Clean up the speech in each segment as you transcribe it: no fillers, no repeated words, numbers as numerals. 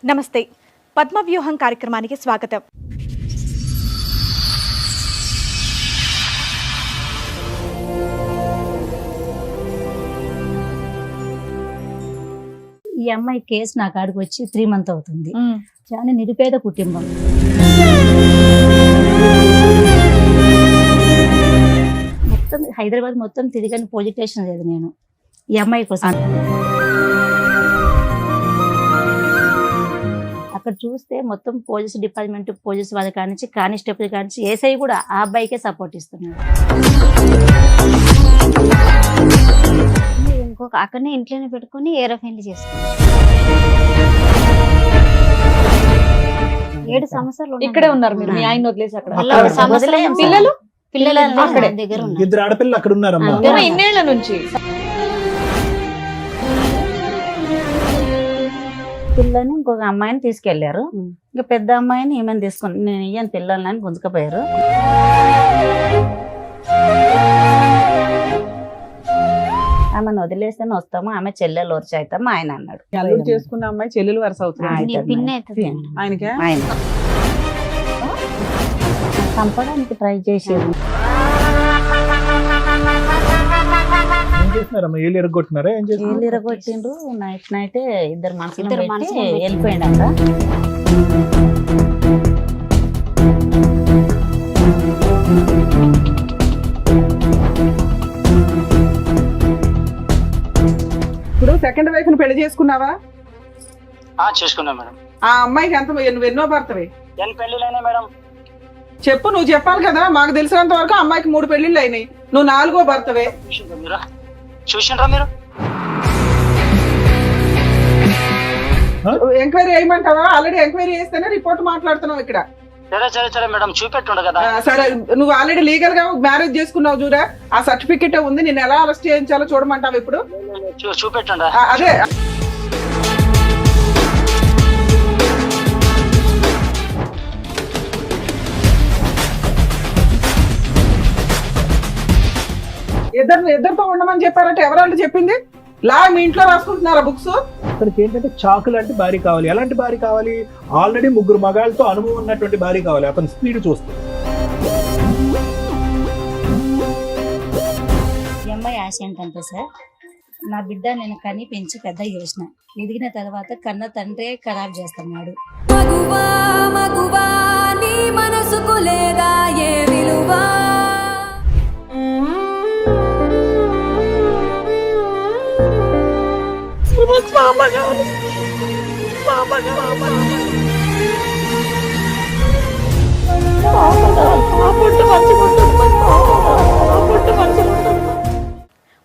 నమస్తే పద్మవ్యూహం కార్యక్రమానికి స్వాగతం. ఈ అమ్మాయి కేసు నా కాడికి వచ్చి 3 months అవుతుంది. చాలా నిరుపేద కుటుంబం. మొత్తం హైదరాబాద్ మొత్తం తిరిగాను, పోలీస్ స్టేషన్ లేదు నేను ఈ అమ్మాయి కోసం. అక్కడ చూస్తే మొత్తం పోలీస్ డిపార్ట్మెంట్, పోలీస్ వాళ్ళ కానించి, కానిస్టేబుల్ కానించి, ఏసఐ కూడా ఆ అబ్బాయికే సపోర్ట్ ఇస్తున్నారు. ఇంకొక అక్కడనే ఇంట్లోనే పెట్టుకుని ఏరోఫైన్లు చేసుకున్నాం. 7 సంవత్సరాలు ఇక్కడే ఉన్నారు మీరు, మీ ఆయన వదిలేసి అక్కడ. పిల్లలు అక్కడే. దగ్గర ఉన్నారు. 2 ఆడపిల్లలు అక్కడ ఉన్నారమ్మా. ఇన్నేళ్ల నుంచి పిల్లని ఇంకొక అమ్మాయిని తీసుకెళ్లారు. ఇంకా పెద్ద అమ్మాయిని ఏమైనా తీసుకుని నేను ఇయ్యను పిల్లలని గుంజుకపోయారు. ఆమెను వదిలేస్తేనే వస్తాము, ఆమె చెల్లెలు వరుస అవుతాము ఆయన అన్నాడు. అల్లుడు చేసుకున్న అమ్మాయి చెల్లెలు వరుస అవుతుంది నీ పిన్ని అవుతుంది. ఆయనకే. ఆయన చంపడానికి ట్రై చేసేది. ఏం చేస్తున్నారమ్మా? ఏళ్ళు ఎరగొట్టినారా? ఏం చేస్తున్నారు? ఏళ్ళు ఇరగొట్టిండ్రు. నైటే ఇద్దరు మనుషులు మనుషులు వెళ్ళిపోయిండ. ఇప్పుడు సెకండ్ వైఫ్ ని పెళ్లి చేసుకున్నావా? చేసుకున్నా మేడం. ఆ అమ్మాయికి ఎంత నువ్వు ఎన్నో భర్తవి? ఎన్ని పెళ్లిలైనా మేడం? చెప్పు, నువ్వు చెప్పాలి కదా. మాకు తెలిసినంత వరకు అమ్మాయికి 3 పెళ్లిళ్ళు అయినాయి, నువ్వు 4వ భర్తవే. చూసిండ్రా మీరు? ఎంక్వైరీ చేయమంటావా? ఆల్రెడీ ఎంక్వైరీ చేస్తేనే రిపోర్ట్ మాట్లాడుతున్నావు ఇక్కడ. సరే మేడం, చూపెట్టుండ కదా. సరే, నువ్వు ఆల్రెడీ లీగల్ గా మ్యారేజ్ చేసుకున్నావు చూడా, ఆ సర్టిఫికెట్ ఉంది. నేను ఎలా అరెస్ట్ చేయించాలో చూడమంటావు ఇప్పుడు? చూపెట్టుండ. అదే ఇద్దరితో ఉండమని చెప్పారంటే ఎవరంటే చెప్పింది? లా మీ ఇంట్లో రాసుకుంటున్నారా బుక్స్? అతనికి ఏంటంటే చాకు లాంటి భార్య కావాలి. ఎలాంటి భార్య కావాలి? ఆల్రెడీ 3 మగాళ్ళతో అనుభవం ఉన్నటువంటి భార్య కావాలి. అతని స్పీడ్ చూస్తే ఈ అమ్మాయి ఆశ ఏంటంటే సార్, నా బిడ్డ నేను కని పెంచి పెద్ద చేసిన, ఎదిగిన తర్వాత కన్న తండ్రే ఖరాబ్ చేస్తున్నాడు. మగువా నీ మనసుకు లేదా ఏ విలువా?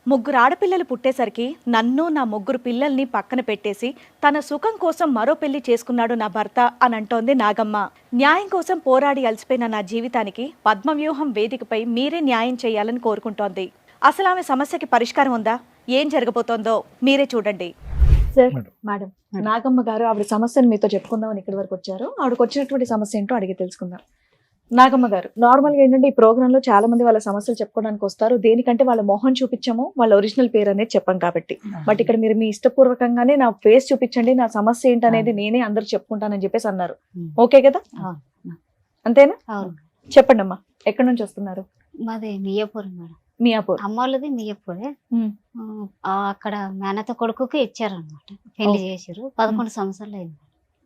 ముగ్గురు ఆడపిల్లలు పుట్టేసరికి నన్ను, నా 3 పిల్లల్ని పక్కన పెట్టేసి తన సుఖం కోసం మరో పెళ్లి చేసుకున్నాడు నా భర్త అని అంటోంది నాగమ్మ. న్యాయం కోసం పోరాడి అలసిపోయిన నా జీవితానికి పద్మవ్యూహం వేదికపై మీరే న్యాయం చేయాలని కోరుకుంటోంది. అసలు ఆమె సమస్యకి పరిష్కారం ఉందా? ఏం జరగబోతోందో మీరే చూడండి. సార్, మేడం, నాగమ్మ గారు ఆవిడ సమస్యను మీతో చెప్పుకుందామని ఇక్కడి వరకు వచ్చారు. ఆవిడకి వచ్చినటువంటి సమస్య ఏంటో అడిగి తెలుసుకుందాం. నాగమ్మ గారు, నార్మల్గా ఏంటంటే ఈ ప్రోగ్రామ్ లో చాలా మంది వాళ్ళ సమస్యలు చెప్పుకోవడానికి వస్తారు. దేనికంటే వాళ్ళ మొహం చూపించాము, వాళ్ళ ఒరిజినల్ పేరు అనేది చెప్పాం కాబట్టి. బట్ ఇక్కడ మీరు మీ ఇష్టపూర్వకంగానే నా ఫేస్ చూపించండి, నా సమస్య ఏంటనేది నేనే అందరు చెప్పుకుంటానని చెప్పేసి అన్నారు. ఓకే కదా? అంతేనా? చెప్పండి అమ్మా, ఎక్కడి నుంచి వస్తున్నారు? మాది మియాపూర్ మేడం. మియాపూర్. అమ్మ వాళ్ళది మియాపూరే. అక్కడ మేనత కొడుకుకి ఇచ్చారనమాట, పెళ్లి చేసారు. 11 సంవత్సరాలు అయింది.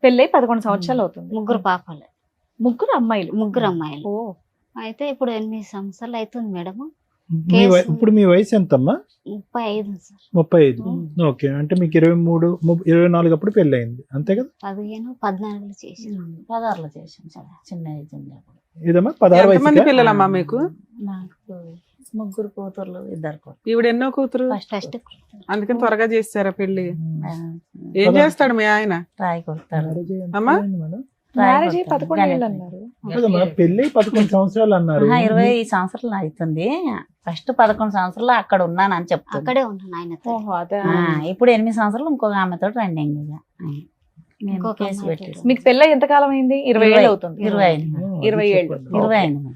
పెళ్ళై 11 సంవత్సరాలు అవుతుంది. 3 పాపలు, 3 అమ్మాయిలు. 3 అమ్మాయిలు. అయితే ఇప్పుడు 8 సంవత్సరాలు అవుతుంది మేడం. ఇప్పుడు మీ వయసు ఎంతమ్మా? 35 సార్. 35. ఓకే, అంటే మీకు 23, 24 అప్పుడు పెళ్లి అయింది, అంతే కదా? 15, 14 చేసారు. 16లో చేసాం సార్, చిన్న ఏజ్ ఉంది అప్పుడు. ఇదమ్మా 16 ఎంతమంది వయసు. పిల్లలమ్మా మీకు? నాకు 3 కూతుర్లు, 2 కొడుకులు. ఈవిడ ఎన్నో కూతురు, ఫస్ట్ అందుకని త్వరగా చేస్తారా పెళ్లి? ఏం చేస్తాడు మీ ఆయన? రాయి కొడతాడు. అమ్మా? మ్యారేజ్ 11 ఏళ్ళు అన్నారు. పెళ్లి 11 సంవత్సరాలు అన్నారు. 20 సంవత్సరాలు అవుతుంది. ఫస్ట్ 11 సంవత్సరాలు అక్కడ ఉన్నాను అని చెప్తాను. అక్కడే ఉన్నాను ఆయనతో. ఇప్పుడు 8 సంవత్సరాలు ఇంకొక ఆమెతో రన్నింగ్. ఇంకొక కేసు అమ్మాయి పెట్టి మీకు పెళ్ళై ఎంత కాలం అయింది? 20 ఏళ్ళు అవుతుంది. 20 అయింది. 20 ఏళ్ళు. 20 అయింది.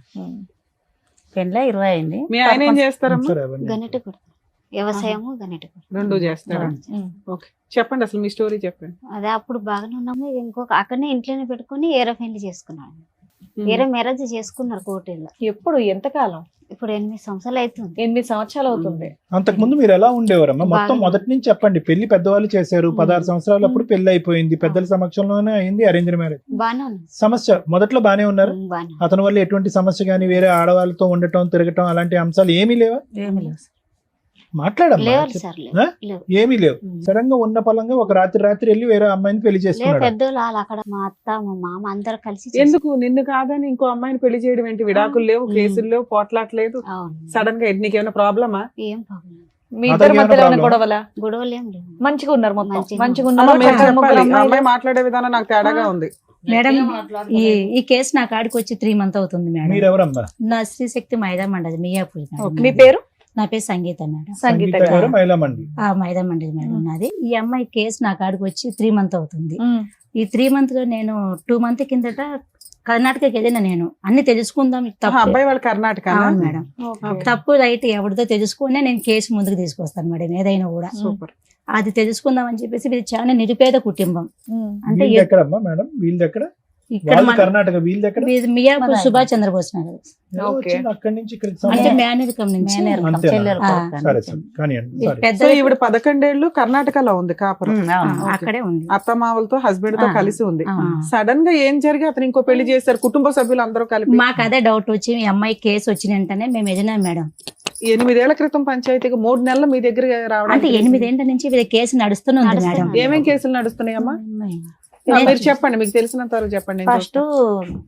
పెళ్ళ 20 అయింది. మీ ఆయన ఏం చేస్తారమ్మా? గన్నెట్టు కొడుతుంది. వ్యవసాయము గనిటి రెండు చేస్తారా? ఓకే, చెప్పండి అసలు మీ స్టోరీ చెప్పండి. అదే అప్పుడు బాగానే ఉన్నాము. ఇంకొక అక్కడనే ఇంట్లోనే పెట్టుకుని ఏరే పెళ్లి చేసుకున్నాడు. ఏరే మ్యారేజ్ చేసుకున్నారు కోటిల్లో. ఎప్పుడు ఎంతకాలం? ఇప్పుడు 8 సంవత్సరాలు అవుతుంది. 8 సంవత్సరాలు అవుతుంది. అంతకు ముందు మీరు ఎలా ఉండేవారమ్మా? మొత్తం బాగానే. మొదటి నుంచి చెప్పండి. పెళ్లి పెద్దవాళ్ళు చేశారు, 16 సంవత్సరాలప్పుడు పెళ్లి అయిపోయింది, పెద్దల సమక్షంలోనే అయింది అరేంజ్ మ్యారేజ్. బాగానే ఉంది. సమస్య మొదట్లో బానే ఉన్నారు. బాగానే అతని వల్ల ఎటువంటి సమస్య గానీ, వేరే ఆడవాళ్ళతో ఉండటం, తిరగటం అలాంటి అంశాలు ఏమీ లేవా? ఏమి లేవు సార్. మాట్లాడమ్మా. లేవాలి సార్ ఆ? లేవు. ఏమీ లేవు. సడన్ గా ఉన్న పలంగా ఒక రాత్రి వెళ్ళి వేరే అమ్మాయిని పెళ్లి లేదు చేసుకున్నాడు. పెద్దోళ్ళు వాళ్ళు అక్కడ మా అత్త మా మామ అందరు కలిసి ఎందుకు నిన్ను కాదని ఇంకో అమ్మాయిని పెళ్లి చేయడం ఏంటి? విడాకులు లేవు, కేసులు లేవు, పోట్లాట్లేదు. అవును. సడన్ గా నీకేమైనా ప్రాబ్లమా? ఏం ప్రాబ్లం మీ అతనికి ఇద్దరి ఏమైనా మధ్యలో ఏమైనా problem? గొడవలా? గొడవలు ఏం లేవు. మంచిగా ఉన్నారు మొత్తం. మంచిగా మంచిగా అమ్మ, ఉన్నారు. మీరు ఇద్దరు ముగ్గురు చెప్పాలి. ఆ అమ్మాయిలు. అమ్మాయి మాట్లాడే విధానం నాకు తేడాగా ఉంది. మేడం ఈ కేసు నా కాడికి వచ్చి 3 months అవుతుంది మేడం. మీరెవరమ్మా? నా శ్రీశక్తి మైదా మండలి మియాపూర్ మేడం. మీ పేరు? నా పేరు సంగీత మేడం. సంగీత సంగీత గారు, మహిళా మండలి. ఆ మైదా మండలి మేడం నాది. ఈ అమ్మాయి కేసు నా కాడికి వచ్చి 3 months అవుతుంది. ఉమ్. ఈ 3 months లో నేను 2 months కిందట కర్ణాటకకి వెళ్ళిన. నేను అన్ని తెలుసుకుందాం తప్పు. అబ్బాయి వాళ్ళు కర్ణాటక. అవును మేడం. తప్పు రైట్ ఎవరిదో తెలుసుకునే నేను కేసు ముందుకు తీసుకొస్తాను మేడం. ఏదైనా కూడా సూపర్. అది తెలుసుకుందాం అని చెప్పేసి ఇది చాలా నిరుపేద కుటుంబం. ఉమ్. అంటే వీళ్ళది ఎక్కడమ్మా మేడం? వీళ్ళది ఎక్కడ? ఇక్కడ వాళ్ళు కర్ణాటక, వీళ్ళది ఎక్కడ? మియాపూర్ సుభాష్ చంద్రబోస్ నగర్. ఓకే. వచ్చింది అక్కడి నుంచి ఇక్కడికి అంటే సంబంధం. మేనరికం నుంచి అంతేనా? చెల్లెలు ఆ. కొడుకు సరే అని. సరే కానివ్వండి. ఈ సరే. పెద్ద సో ఈవిడ 11 ఏళ్ళు కర్ణాటకలో ఉంది కాపురం. ఆ, అక్కడే ఉంది. అత్తమావలతో హస్బెండ్ తో ఆ. కలిసి ఉంది. ఆ. సడన్ గా ఏం జరిగి అతను ఇంకో పెళ్లి చేశారు, కుటుంబ సభ్యులు అందరూ కలిపి. మాకు అదే డౌట్ వచ్చి మీ అమ్మాయి కేసు వచ్చిన వెంటనే మేము ఎదినాం మేడం. 8 ఏళ్ల క్రితం పంచాయతీకి 3 నెలలు మీ దగ్గర అంటే రావడానికి 8 ఏళ్ల నుంచి వీళ్ళ కేసు నడుస్తూనే ఉంది మేడం. నడుస్తుంది. ఏమేం కేసులు నడుస్తున్నాయమ్మా? మీరు చెప్పండి, మీకు తెలిసినంత వరకు చెప్పండి. నేను ఫస్ట్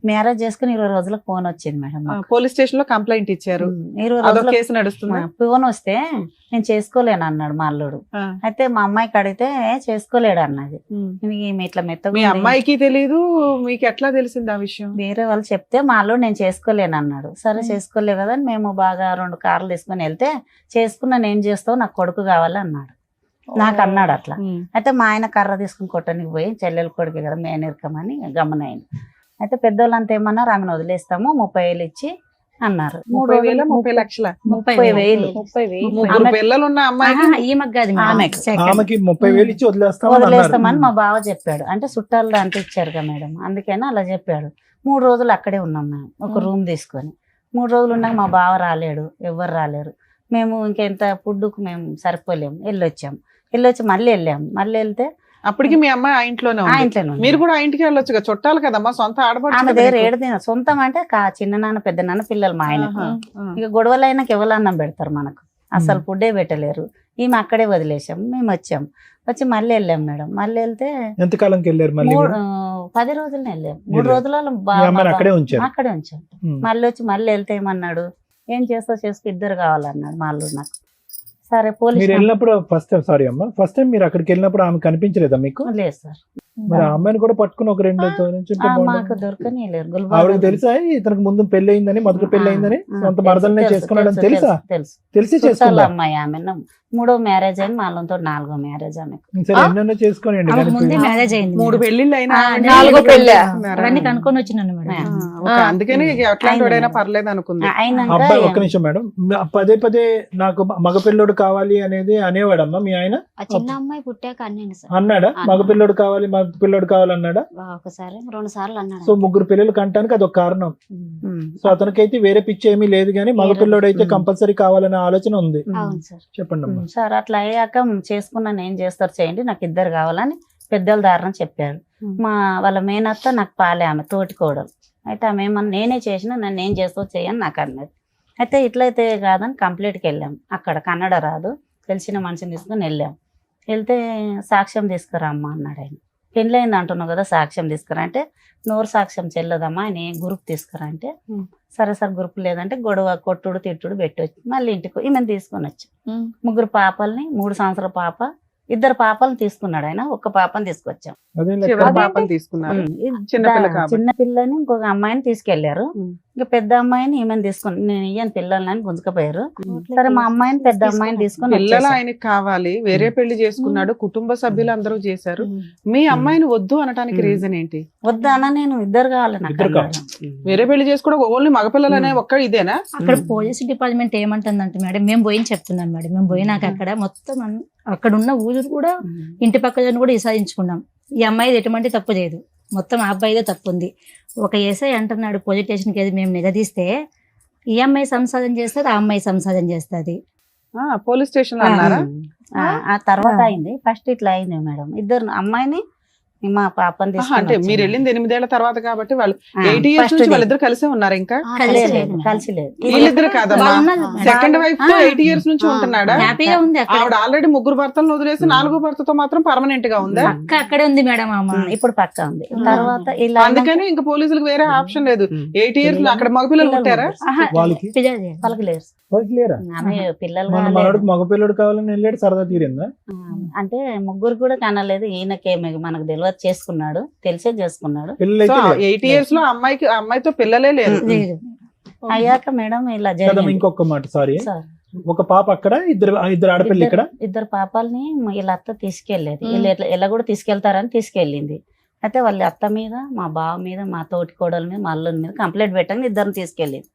మ్యారేజ్ చేసుకుని 20 రోజులకు ఫోన్ వచ్చింది మేడం చూస్తాను. పోలీస్ స్టేషన్ లో కంప్లైంట్ ఇచ్చారు. 20 అదొక రోజులకు కేసు నడుస్తుంది. ఫోన్ వస్తే నేను చేసుకోలేను అన్నాడు మా అల్లుడు. అయితే మా అమ్మాయికి అడిగితే చేసుకోలేడు అన్నది. ఈమె ఇట్లా మెత్తగా మీ ఉంది. అమ్మాయికి తెలీదు, మీకు ఎట్లా తెలిసింది ఆ విషయం? వేరే వాళ్ళు చెప్తే మా అల్లుడు నేను చేసుకోలేను అన్నాడు. సరే చేసుకోలేవు కదా అని మేము బాగా 2 కార్లు తీసుకుని వెళ్తే చేసుకున్నా నేను చేస్తావు, నాకు కొడుకు కావాలి అన్నాడు. నాకు అన్నాడు అట్లా. అయితే మా ఆయన కర్ర తీసుకుని కొట్టడానికి పోయి చెల్లెలు కొడుకు కదా మేనరికమని గమనైంది. అయితే పెద్దోళ్ళంతా ఏమన్నారు, ఆమెను వదిలేస్తాము 30,000 ఇచ్చి అన్నారు. 30,000 30 లక్షల 30,000 ముగ్గురు పిల్లలు ఉన్న అమ్మాయికి ఈమెకు కాదు మేడం. ఆమెకు. Second. ఆమెకి 30,000 ఇచ్చి వదిలేస్తామని అన్నారు. వదిలేస్తామని మా బావ చెప్పాడు. అంటే చుట్టాలు దాంట్లో ఇచ్చారు కదా మేడం, అందుకని అలా చెప్పాడు. 3 రోజులు అక్కడే ఉన్నాం మేము, ఒక రూమ్ తీసుకొని. 3 రోజులు ఉన్నాక మా బావ రాలేడు, ఎవ్వరు రాలేరు. మేము ఇంకెంత ఫుడ్కు మేము సరిపోలేము. వెళ్ళొచ్చి మళ్ళీ వెళ్తే అప్పటికి మీ అమ్మాయి ఆ ఇంట్లోనే ఆ ఉంది. ఇంట్లోనే ఉంది. మీరు కూడా ఆ ఇంటికి వెళ్ళొచ్చు కదా, చుట్టాలు కదమ్మా, సొంత ఆమె ఆడబడుచు దగ్గర కదా ఏడు తిన సొంతం అంటే చిన్న నాన్న పెద్ద నాన్న పిల్లలు మా ఆయనకు. ఆహా, ఆ. ఇక గొడవలు అయినాక ఎవరన్నం పెడతారు మనకు, అసలు ఫుడ్డే పెట్టలేరు. ఈమె అక్కడే వదిలేసాం. మేము వచ్చి మళ్ళీ వెళ్ళాం మేడం. మళ్ళీ వెళ్తే ఎంతకాలంకి వెళ్ళారు మళ్ళీ? 10 రోజులనే వెళ్ళాం. 3 వెళ్ళారు. రోజులలో మీ అమ్మాయిని అక్కడే ఉంచారు. అక్కడే ఉంచాం. ఉమ్. మళ్ళీ వెళ్తే ఏమన్నాడు, ఏం చేస్తావు చేసుకో, 2 కావాలన్నాడు మా అల్లుడు నాకు. సరే పోలీస్ మీరు వెళ్ళినప్పుడు ఫస్ట్ టైం మీరు అక్కడికి వెళ్ళినప్పుడు ఆమె కనిపించలేదా మీకు? లేదు సార్, మరి ఆ అమ్మాయిని కూడా పట్టుకుని ఒక 2 నుంచి ఉంటే బాగుండేది. మాకు దొరకని లేరు. ఆవిడకి తెలుసా ఇతనికి ముందు పెళ్లి అయిందని, మొదటి పెళ్లి అయిందని, సొంత మరదలనే చేసుకున్నాడని తెలుసా? తెలిసి చుట్టాల చేసుకున్నా? అమ్మాయి ఆమె 3వ మ్యారేజ్ అయింది, వాళ్ళతో 4వ మ్యారేజ్ ఆమెకు. సరే ఎన్నెన్నో చేసుకోనియండి. ఆమెకు కానీ ముందే మ్యారేజ్ అయింది 3 పెళ్లిళ్ళు అయినా ఆ, ఆవిడ నాలుగో పెళ్ళా? చేసుకున్నారా? అవన్నీ కనుక్కొని వచ్చినాను మేడం. ఓకే, అందుకని అట్లాంటి వాడైనా ఆయన పర్లేదు అనుకుంది. అయినాక అబ్బాయి ఒక్క నిమిషం మేడం, పదే నాకు మగపిల్లోడు కావాలి అనేది అనేవాడమ్మా మీ ఆయన? ఆ చిన్న అమ్మాయి పుట్టాక అన్నాను సార్. అన్నాడా? మగపిల్లోడు కావాలి అన్నాడా? ఒకసారి 2 సార్లు అన్నాడు. సో 3 పిల్లలు కంటానికి అదొక కారణం. సో అతనికైతే వేరే పిచ్చి ఏమీ లేదు, కానీ మగపిల్లోడు అయితే కంపల్సరీ కావాలనే ఆలోచన ఉంది. అవును సార్. చెప్పండి అమ్మా. సార్ అట్లా అయ్యాక చేసుకున్నాను, ఏం చేస్తారు చేయండి, నాకు 2 కావాలని పెద్దల దారిని చెప్పాడు. వాళ్ళ మేనత్త నాకు పాలే, ఆమె తోటికోడలు. అయితే ఆమె ఏమన్నా నేనే చేసిన, నన్ను ఏం చేస్తావు చేయని నాకు అన్నది. అయితే ఇట్లయితే కాదని కంప్లీట్కి వెళ్ళాం. అక్కడ కన్నడ రాదు, తెలిసిన మనిషిని తీసుకుని వెళ్తే సాక్ష్యం తీసుకురా అమ్మా అన్నాడు ఆయన. పెళ్ళయింది అంటున్నావు కదా, సాక్ష్యం తీసుకురా అంటే, నోరు సాక్ష్యం చెల్లదమ్మా, ఆయన గ్రూప్ తీసుకురా అంటే, సరే సార్ గ్రూప్ లేదంటే గొడవ కొట్టుడు తిట్టుడు పెట్టి వచ్చి మళ్ళీ ఇంటికి ఈమెను తీసుకొని వచ్చి 3 పాపల్ని, 3 సంవత్సరాల పాప, 2 పాపలను తీసుకున్నాడు ఆయన, 1 పాపని తీసుకొచ్చాం. అదే చివరి పాపని తీసుకున్నారు. చిన్నపిల్ల కాబట్టి. చిన్న పిల్లని ఇంకొక అమ్మాయిని తీసుకెళ్లారు. ఇంకా పెద్ద అమ్మాయిని ఈమెను తీసుకుని నేను ఇయ్యని పిల్లలని గుంజుకపోయారు. సరే మా అమ్మాయిని పెద్ద అమ్మాయిని తీసుకొని పిల్లలు వచ్చేసాం. ఆయనకి కావాలి, వేరే పెళ్లి చేసుకున్నాడు, కుటుంబ సభ్యులు అందరూ చేశారు. మీ అమ్మాయిని వద్దు అనడానికి రీజన్ ఏంటి? వద్దానా నేను 2 కావాలి నాకు ఇద్దరు అన్నాడు. వేరే పెళ్లి చేసుకోవడం ఓన్లీ మగపిల్లలు అనే ఒక్క ఇదేనా? అక్కడ పోలీస్ డిపార్ట్మెంట్ ఏమంటుందంటే మేడం, మేము పోయి చెప్తున్నాం మేడం, మేము పోయినాక అక్కడ మొత్తం అక్కడ ఉన్న ఊరు కూడా ఇంటి పక్కన కూడా విసారించుకున్నాం. ఈ అమ్మాయిది ఎటువంటి తప్పు లేదు, మొత్తం ఆ అబ్బాయిదే తప్పు ఉంది. ఒక ఎస్ఐ అంటున్నాడు పోలీస్ స్టేషన్కి వెళ్ళి మేము నిలదీస్తే ఈ అమ్మాయి సంసారం చేస్తుంది, ఆ అమ్మాయి సంసారం చేస్తుంది. పోలీస్ స్టేషన్ లో అన్నారా? ఆ తర్వాత అయింది. ఫస్ట్ ఇట్లా అయింది మేడం. 2 అమ్మాయిని మా పాపని అంటే తీసుకొని మీరు వెళ్ళింది 8 ఏళ్ల తర్వాత కాబట్టి వాళ్ళు ఆ, 8 ఇయర్స్ first నుంచి ది. వాళ్ళిద్దరు కలిసే ఉన్నారు. ఇంకా కలిసి లేదు. వీళ్ళిద్దరు కాదమ్మా, వాళ్ళు ఉన్నారు మేడం. సెకండ్ వైఫ్ తో 8 ఇయర్స్ నుంచి ఉంటున్నాడా? హ్యాపీగా ఉంది అక్కడ. ఆవిడ ఆల్రెడీ 3 భర్తలను వదిలేసి 4వ భర్తతో మాత్రం పర్మనెంట్ గా ఉందా? అక్క అక్కడే ఉంది మేడం అమ్మ. ఇప్పుడు పక్క ఉంది. తర్వాత ఇలా అందుకని ఇంకా పోలీసులకు వేరే ఆప్షన్ లేదు. 8 ఇయర్స్ లో అక్కడ మగపిల్లలు పుట్టారా? వాళ్ళకి పలకలేరు. వాళ్ళకి లేరా? ఆమె పిల్లలు మన కాలేదు. మనోడికి మగపిల్లడు కావాలని వెళ్ళాడు, సరదా తీరిందా? అంటే 3 కూడా కనలేదు. ఈయనకేమి మనకు తెలియదు, చేసుకున్నాడు, తెలిసే చేసుకున్నాడు. పిల్లలు సో అయితే లేరు. 8 ఇయర్స్ లో అమ్మాయితో పిల్లలే లేరు. లేదు. అయ్యాక మేడం ఇలా కదమ్మా, జరిగింది. ఇంకొక మాట, సారీ, సార్, ఒక పాప అక్కడ, ఇద్దరు ఆడపిల్ల ఇక్కడ. 2 పాపాలని వీళ్ళ అత్త తీసుకెళ్లేదు. వీళ్ళు ఎలా కూడా తీసుకెళ్తారని తీసుకెళ్ళింది. అయితే వాళ్ళ అత్త మీద, మా బావ మీద, మా తోటి కోడల మీద, మా అల్లుని మీద కంప్లైంట్ పెట్టని 2 తీసుకెళ్ళింది.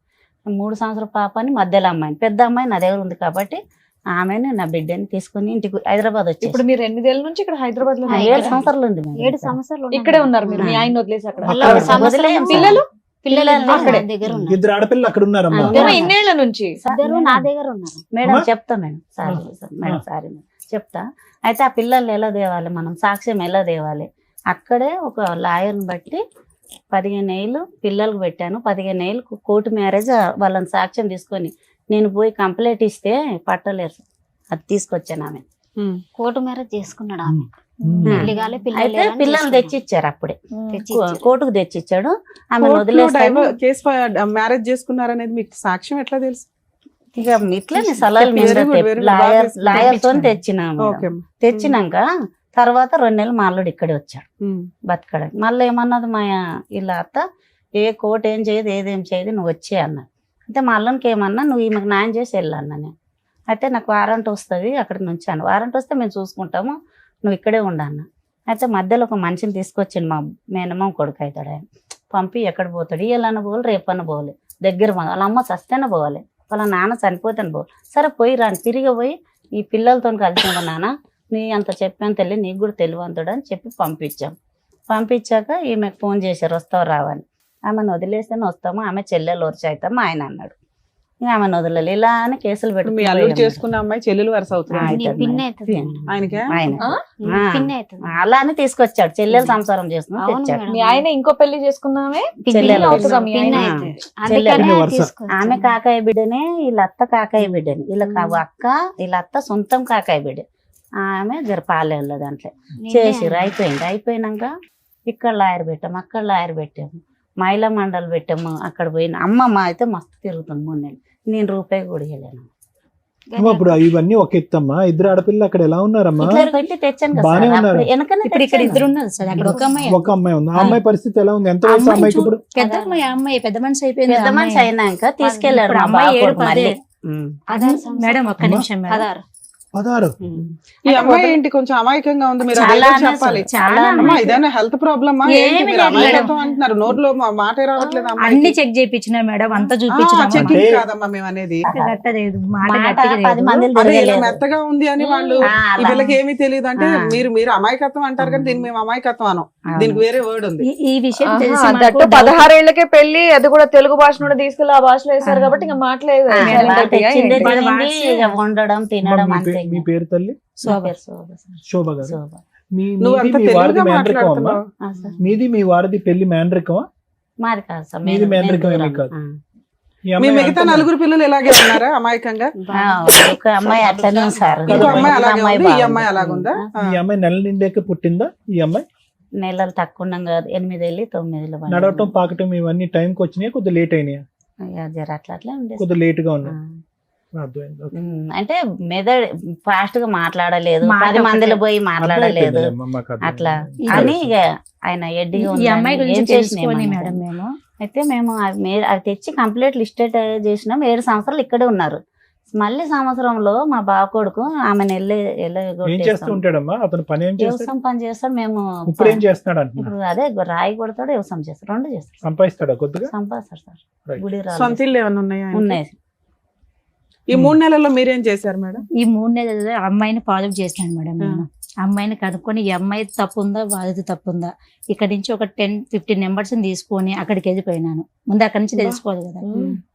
3 సంవత్సరాల పాపని, మధ్యలో అమ్మాయిని, పెద్ద అమ్మాయి నా దగ్గర ఉంది కాబట్టి ఆమెను నా బిడ్డని తీసుకుని ఇంటికి హైదరాబాద్ వచ్చేసి ఇప్పుడు మీరు 8 ఏళ్ళ నుంచి ఇక్కడ హైదరాబాద్ లో 7 సంవత్సరాలు ఉంది మేడం. 7 సంవత్సరాలు ఉన్నాం. ఇక్కడే ఉన్నారు మీరు, మీ ఆయన వదిలేసి అక్కడ. మళ్ళా ఒక సంవత్సరం వదిలేయం సార్. పిల్లలు పిల్లలు అక్కడే. నా దగ్గర ఉన్నారు. 2 ఆడపిల్లలు అక్కడ ఉన్నారమ్మా. ఆ, ఏమో ఇన్నేళ్ల నుంచి. ఇద్దరు నా దగ్గర ఉన్నారు. మేడం అమ్మా? చెప్తా madam, sorry madam, sorry madam, చెప్తా. అయితే ఆ పిల్లలు ఎలా తేవాలి, మనం సాక్ష్యం ఎలా తేవాలి? అక్కడే ఒక లాయర్ని బట్టి 15 ఏళ్ళు పిల్లలకు పెట్టాను. 15 ఏళ్ళు కోర్టు మ్యారేజ్ వాళ్ళని సాక్ష్యం తీసుకొని నేను పోయి కంప్లైంట్ ఇస్తే పట్టలేరు. అది తీసుకొచ్చాను ఆమె. కోర్టు మ్యారేజ్ చేసుకున్నాడు ఆమె. ఉమ్. పెళ్లి కాలే, పిల్లలు అయితే లేరని పిల్లలు చేసుకున్నాడు. తెచ్చిచ్చారు అప్పుడే. తెచ్చిచ్చారు. కోర్టుకు తెచ్చిచ్చాడు. ఆమె కోర్టులో వదిలేస్తాను. కేసు మ్యారేజ్ చేసుకున్నారనేది మీకు సాక్ష్యం ఎట్లా తెలుసు? ఇక ఇట్లనే సలహాలు మీద Very good, very good. Lawyer తో తెచ్చినా ఓకే. తెచ్చినాక తర్వాత 2 నెలలు మా అల్లుడు ఇక్కడే వచ్చాడు బతకడానికి. మళ్ళీ ఏమన్నది మా ఇలా అత్త, ఏ కోర్టు ఏం చేయదు, ఏదేం చేయదు, నువ్వు వచ్చే అన్నది. అయితే మా అల్లునికి ఏమన్నా, నువ్వు ఈమెకు న్యాయం చేసి వెళ్ళన్నా నేను. అయితే నాకు వారంట్ వస్తుంది, అక్కడ నుంచాను. వారంట్ వస్తే మేము చూసుకుంటాము, నువ్వు ఇక్కడే ఉండన్నా. అయితే మధ్యలో ఒక మనిషిని తీసుకొచ్చిండు, మా మేనమ్మ కొడుకు అవుతాడు ఆయన. పంపి ఎక్కడ పోతాడు, ఇవాళన్న పోవాలి, రేపన్న పోవాలి, దగ్గర వాళ్ళ అమ్మ చస్తేనే పోవాలి, వాళ్ళ నాన్న చనిపోతాను పోవాలి. సరే పోయి రాని, తిరిగి పోయి ఈ పిల్లలతో కలిసి నాన్న నీ అంత చెప్పాను తల్లి, నీకు కూడా తెలివంతుడు అని చెప్పి పంపించాం. పంపించాక ఈమెకు ఫోన్ చేశారు, వస్తావు రావని. ఆమెను వదిలేస్తేనే వస్తాము, ఆమె చెల్లెలు వచ్చి అవుతాము ఆయన అన్నాడు. ఇక ఆమెను వదలలేదు. ఇలా అని కేసులు మీ అల్లుడు పెట్టి చేసుకున్న అమ్మాయి చెల్లెలు వరుస అవుతుంది నీ పిన్ని అవుతుంది. ఆయనకే. ఆయన నీ పిన్ని అవుతుంది. అలా అని తీసుకొచ్చాడు, చెల్లెలు సంసారం చేసుకుని అవును తెచ్చాడు. మేడం. మీ ఆయన ఇంకో పెళ్లి చేసుకున్నామే చెల్లెలు అవుతుందా మీ పిన్ని ఆయన? అవుతుంది. చెల్లెలు అందుకనే వరుస. తీసుకొచ్చాను. ఆమె కాకాయ బిడ్డనే, వీళ్ళ అత్త కాకాయ బిడ్డని, వీళ్ళ అక్క వీళ్ళ అత్త సొంతం కాకాయ బిడ్డ. ఆమె పాలేళ్ళ దాంట్లో చేసిరు. అయిపోయినాక ఇక్కడ లాయర్ పెట్టాము, అక్కడ లాయర్ పెట్టాము, మహిళా మండలి పెట్టాము. అక్కడ పోయిన అమ్మమ్మ అయితే మస్తు తిరుగుతుంది 3 నెలలు. నేను రూపాయి కూడా ఇవ్వలేను. అమ్మా, ఇప్పుడు ఇవన్నీ ఒక ఎత్తమ్మా. 2 ఆడపిల్లలు అక్కడ ఎలా ఉన్నారమ్మా? ఇట్లా పెట్టి తెచ్చాను కదా బానే సార్, ఉన్నారు. అప్పుడు వెనకనే ఇప్పుడు ఇక్కడ తెచ్చాను. 2 ఉన్నారు సార్, అక్కడ ఒక అమ్మాయి. ఒక అమ్మాయి ఉంది. ఆ అమ్మాయి పరిస్థితి ఎలా ఉంది? ఎంత వయసు అమ్మాయి అమ్మాయికి ఇప్పుడు? పెద్ద అమ్మాయి, ఆ అమ్మాయి పెద్ద మనిషి అయిపోయింది. పెద్ద ఆ మనిషి అమ్మాయి. అయినాక తీసుకెళ్లాడు ఇప్పుడు మా అమ్మాయి బావ 7, కొడుకు మళ్ళీ. 10. మేడం ఒక్క నిమిషం మేడం. 16. ఈ అమ్మాయి ఏంటి కొంచెం అమాయకంగా ఉంది, మీరు చాలా అదేదో చెప్పాలి. చాలా అమ్మా ఇదేనా హెల్త్ ప్రాబ్లమా? ఏమీ మీరు లేదు అమాయకత్వం అంటున్నారు, నోట్లో మాట రావట్లేదు అన్ని అమ్మాయికి. చెక్ చేయించిన మేడం, అంతా చూపించిన చెకింగ్ కాదమ్మా మేము అనేది. గట్టలేదు, మాట మాట గట్టిగా 10 లేదు. మందిని అదే ఇలా తిరగలేదు. మెత్తగా ఉంది అని వాళ్ళు ఆ, ఈ అలా. పిల్లకి ఏమీ తెలియదు అంటే ఆ. మీరు అమాయకత్వం అంటారు కానీ దీన్ని మేము అమాయకత్వం అనం. దీనికి వేరే వర్డ్ ఉంది. ఈ విషయం ఆహా, తెలిసి దట్టు మాకు 16 ఏళ్లకే పెళ్లి, అది కూడా తెలుగు భాష నుండి తీసుకెళ్లి ఆ భాషలో వేశారు కాబట్టి ఇంకా మాట్లేదు. ఆ, వాళ్ళు తెచ్చిందే వాళ్ళ తినండి, వాట్స్ ఇక వండడం తినడం అమ్మా, అంతే. మీ పేరు తల్లి? శోభ. నా పేరు శోభ సార్. శోభ గారు. శోభ. నువ్వు అంత మీ వారిది తెలుగుగా మేనరికం అమ్మా? మాట్లాడుతున్నావు. ఆ, సార్. మీది మీ వారిది పెళ్లి మేనరికమా? మాది కాదు సార్, మీది మేము మేనరికం దూరం. ఏమీ కాదు. ఆ. ఈ మీ అమ్మాయి మిగతా అంత- 4 పిల్లలు ఇలాగే ఉన్నారా అమాయకంగా? ఆ, ఒక అమ్మాయి అట్లనే ఉంది సార్. ఇంకో అమ్మాయి అలాగే ఉంది, ఈ బాగుంది. అమ్మాయి అలాగుందా? ఈ అమ్మాయి నెల నిండాక పుట్టిందా? ఈ అమ్మాయి నెలలు తక్కువ ఉన్నాం కదా, 8 ఏళ్ళు 9 ఏళ్ళు పడింది. నడవటం పాకటం ఇవన్నీ టైంకి వచ్చినాయి, కొద్దిగా లేట్ అయినాయా? ఇక జర అట్లా అట్లా ఉండేది. కొద్దిగా లేట్ గా ఉన్నాయి. అర్థమైంది. ఓకే. అంటే మెదడు ఫాస్ట్ గా మాట్లాడలేదు, మాట 10 మందిలో ఒకటే. పోయి మాట్లాడలేదు అర్థమైపోయిందిలేమ్మా, మాకు అర్థమైంది. అట్లా ఇది- అని ఇక ఆయన ఎడ్డిగా ఈ అమ్మాయి ఉందని గురించి ఏం చేసినా తెలుసుకొని ఏమన్నా మేడం మేము అయితే మేము అవి తెచ్చి కంప్లీట్ లిస్టెడ్ చేసినాం. 7 సంవత్సరాలు ఇక్కడే ఉన్నారు. మళ్ళీ సంవత్సరంలో మా బావ కొడుకు ఆమెను ఏం చేస్తూ ఉంటాడమ్మా అతను? పని ఏం చేస్తాడు? వ్యవసాయం పని చేస్తాడు. మేము ఇప్పుడు ఏం చేస్తున్నాడు అంటున్నా? ఇప్పుడు అదే రాయి కొడతాడు, వ్యవసాయం చేస్తాడు, 2 చేస్తాడు. సంపాదిస్తాడా కొద్దిగా? సంపాదిస్తాడు సార్. Right. గుడి రాళ్ళు సొంత ఇల్లు ఏమైనా ఉన్నాయా ఆయనకి? ఉన్నాయి. ఈ 3 నెలల్లో మీరేం చేశారు మేడం? ఈ 3 నెలలు అమ్మాయిని ఫాలో చేసినాను మేడం నేను. అమ్మాయిని కనుక్కొని ఈ అమ్మాయి తప్పుందా వాళ్ళది తప్పుందా, ఇక్కడ నుంచి ఒక 10-15 నెంబర్స్ తీసుకొని అక్కడికి వెళ్ళిపోయినాను. ముందు అక్కడి నుంచి తెలుసుకోవాలి కదా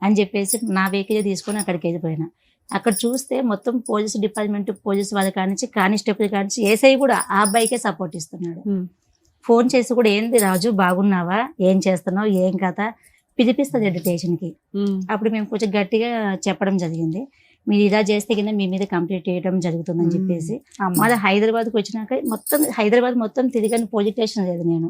అని చెప్పేసి నా వెహికల్ తీసుకొని అక్కడికి వెళ్ళిపోయినా. అక్కడ చూస్తే మొత్తం పోలీస్ డిపార్ట్మెంట్, పోలీస్ వాళ్ళ కానించి కానిస్టేబుల్ కానించి ఏసఐ కూడా ఆ అబ్బాయికే సపోర్ట్ ఇస్తున్నాడు. ఫోన్ చేసి కూడా ఏంది రాజు బాగున్నావా, ఏం చేస్తున్నావు, ఏం కథ పిలిపిస్తుంది స్టేషన్కి. అప్పుడు మేము కొంచెం గట్టిగా చెప్పడం జరిగింది, మీరు ఇలా చేస్తే కింద మీ మీద కంప్లీట్ చేయడం జరుగుతుందని చెప్పేసి. మళ్ళీ హైదరాబాద్కి వచ్చినాక హైదరాబాద్ మొత్తం తిరిగని పోలీస్ స్టేషన్ లేదు నేను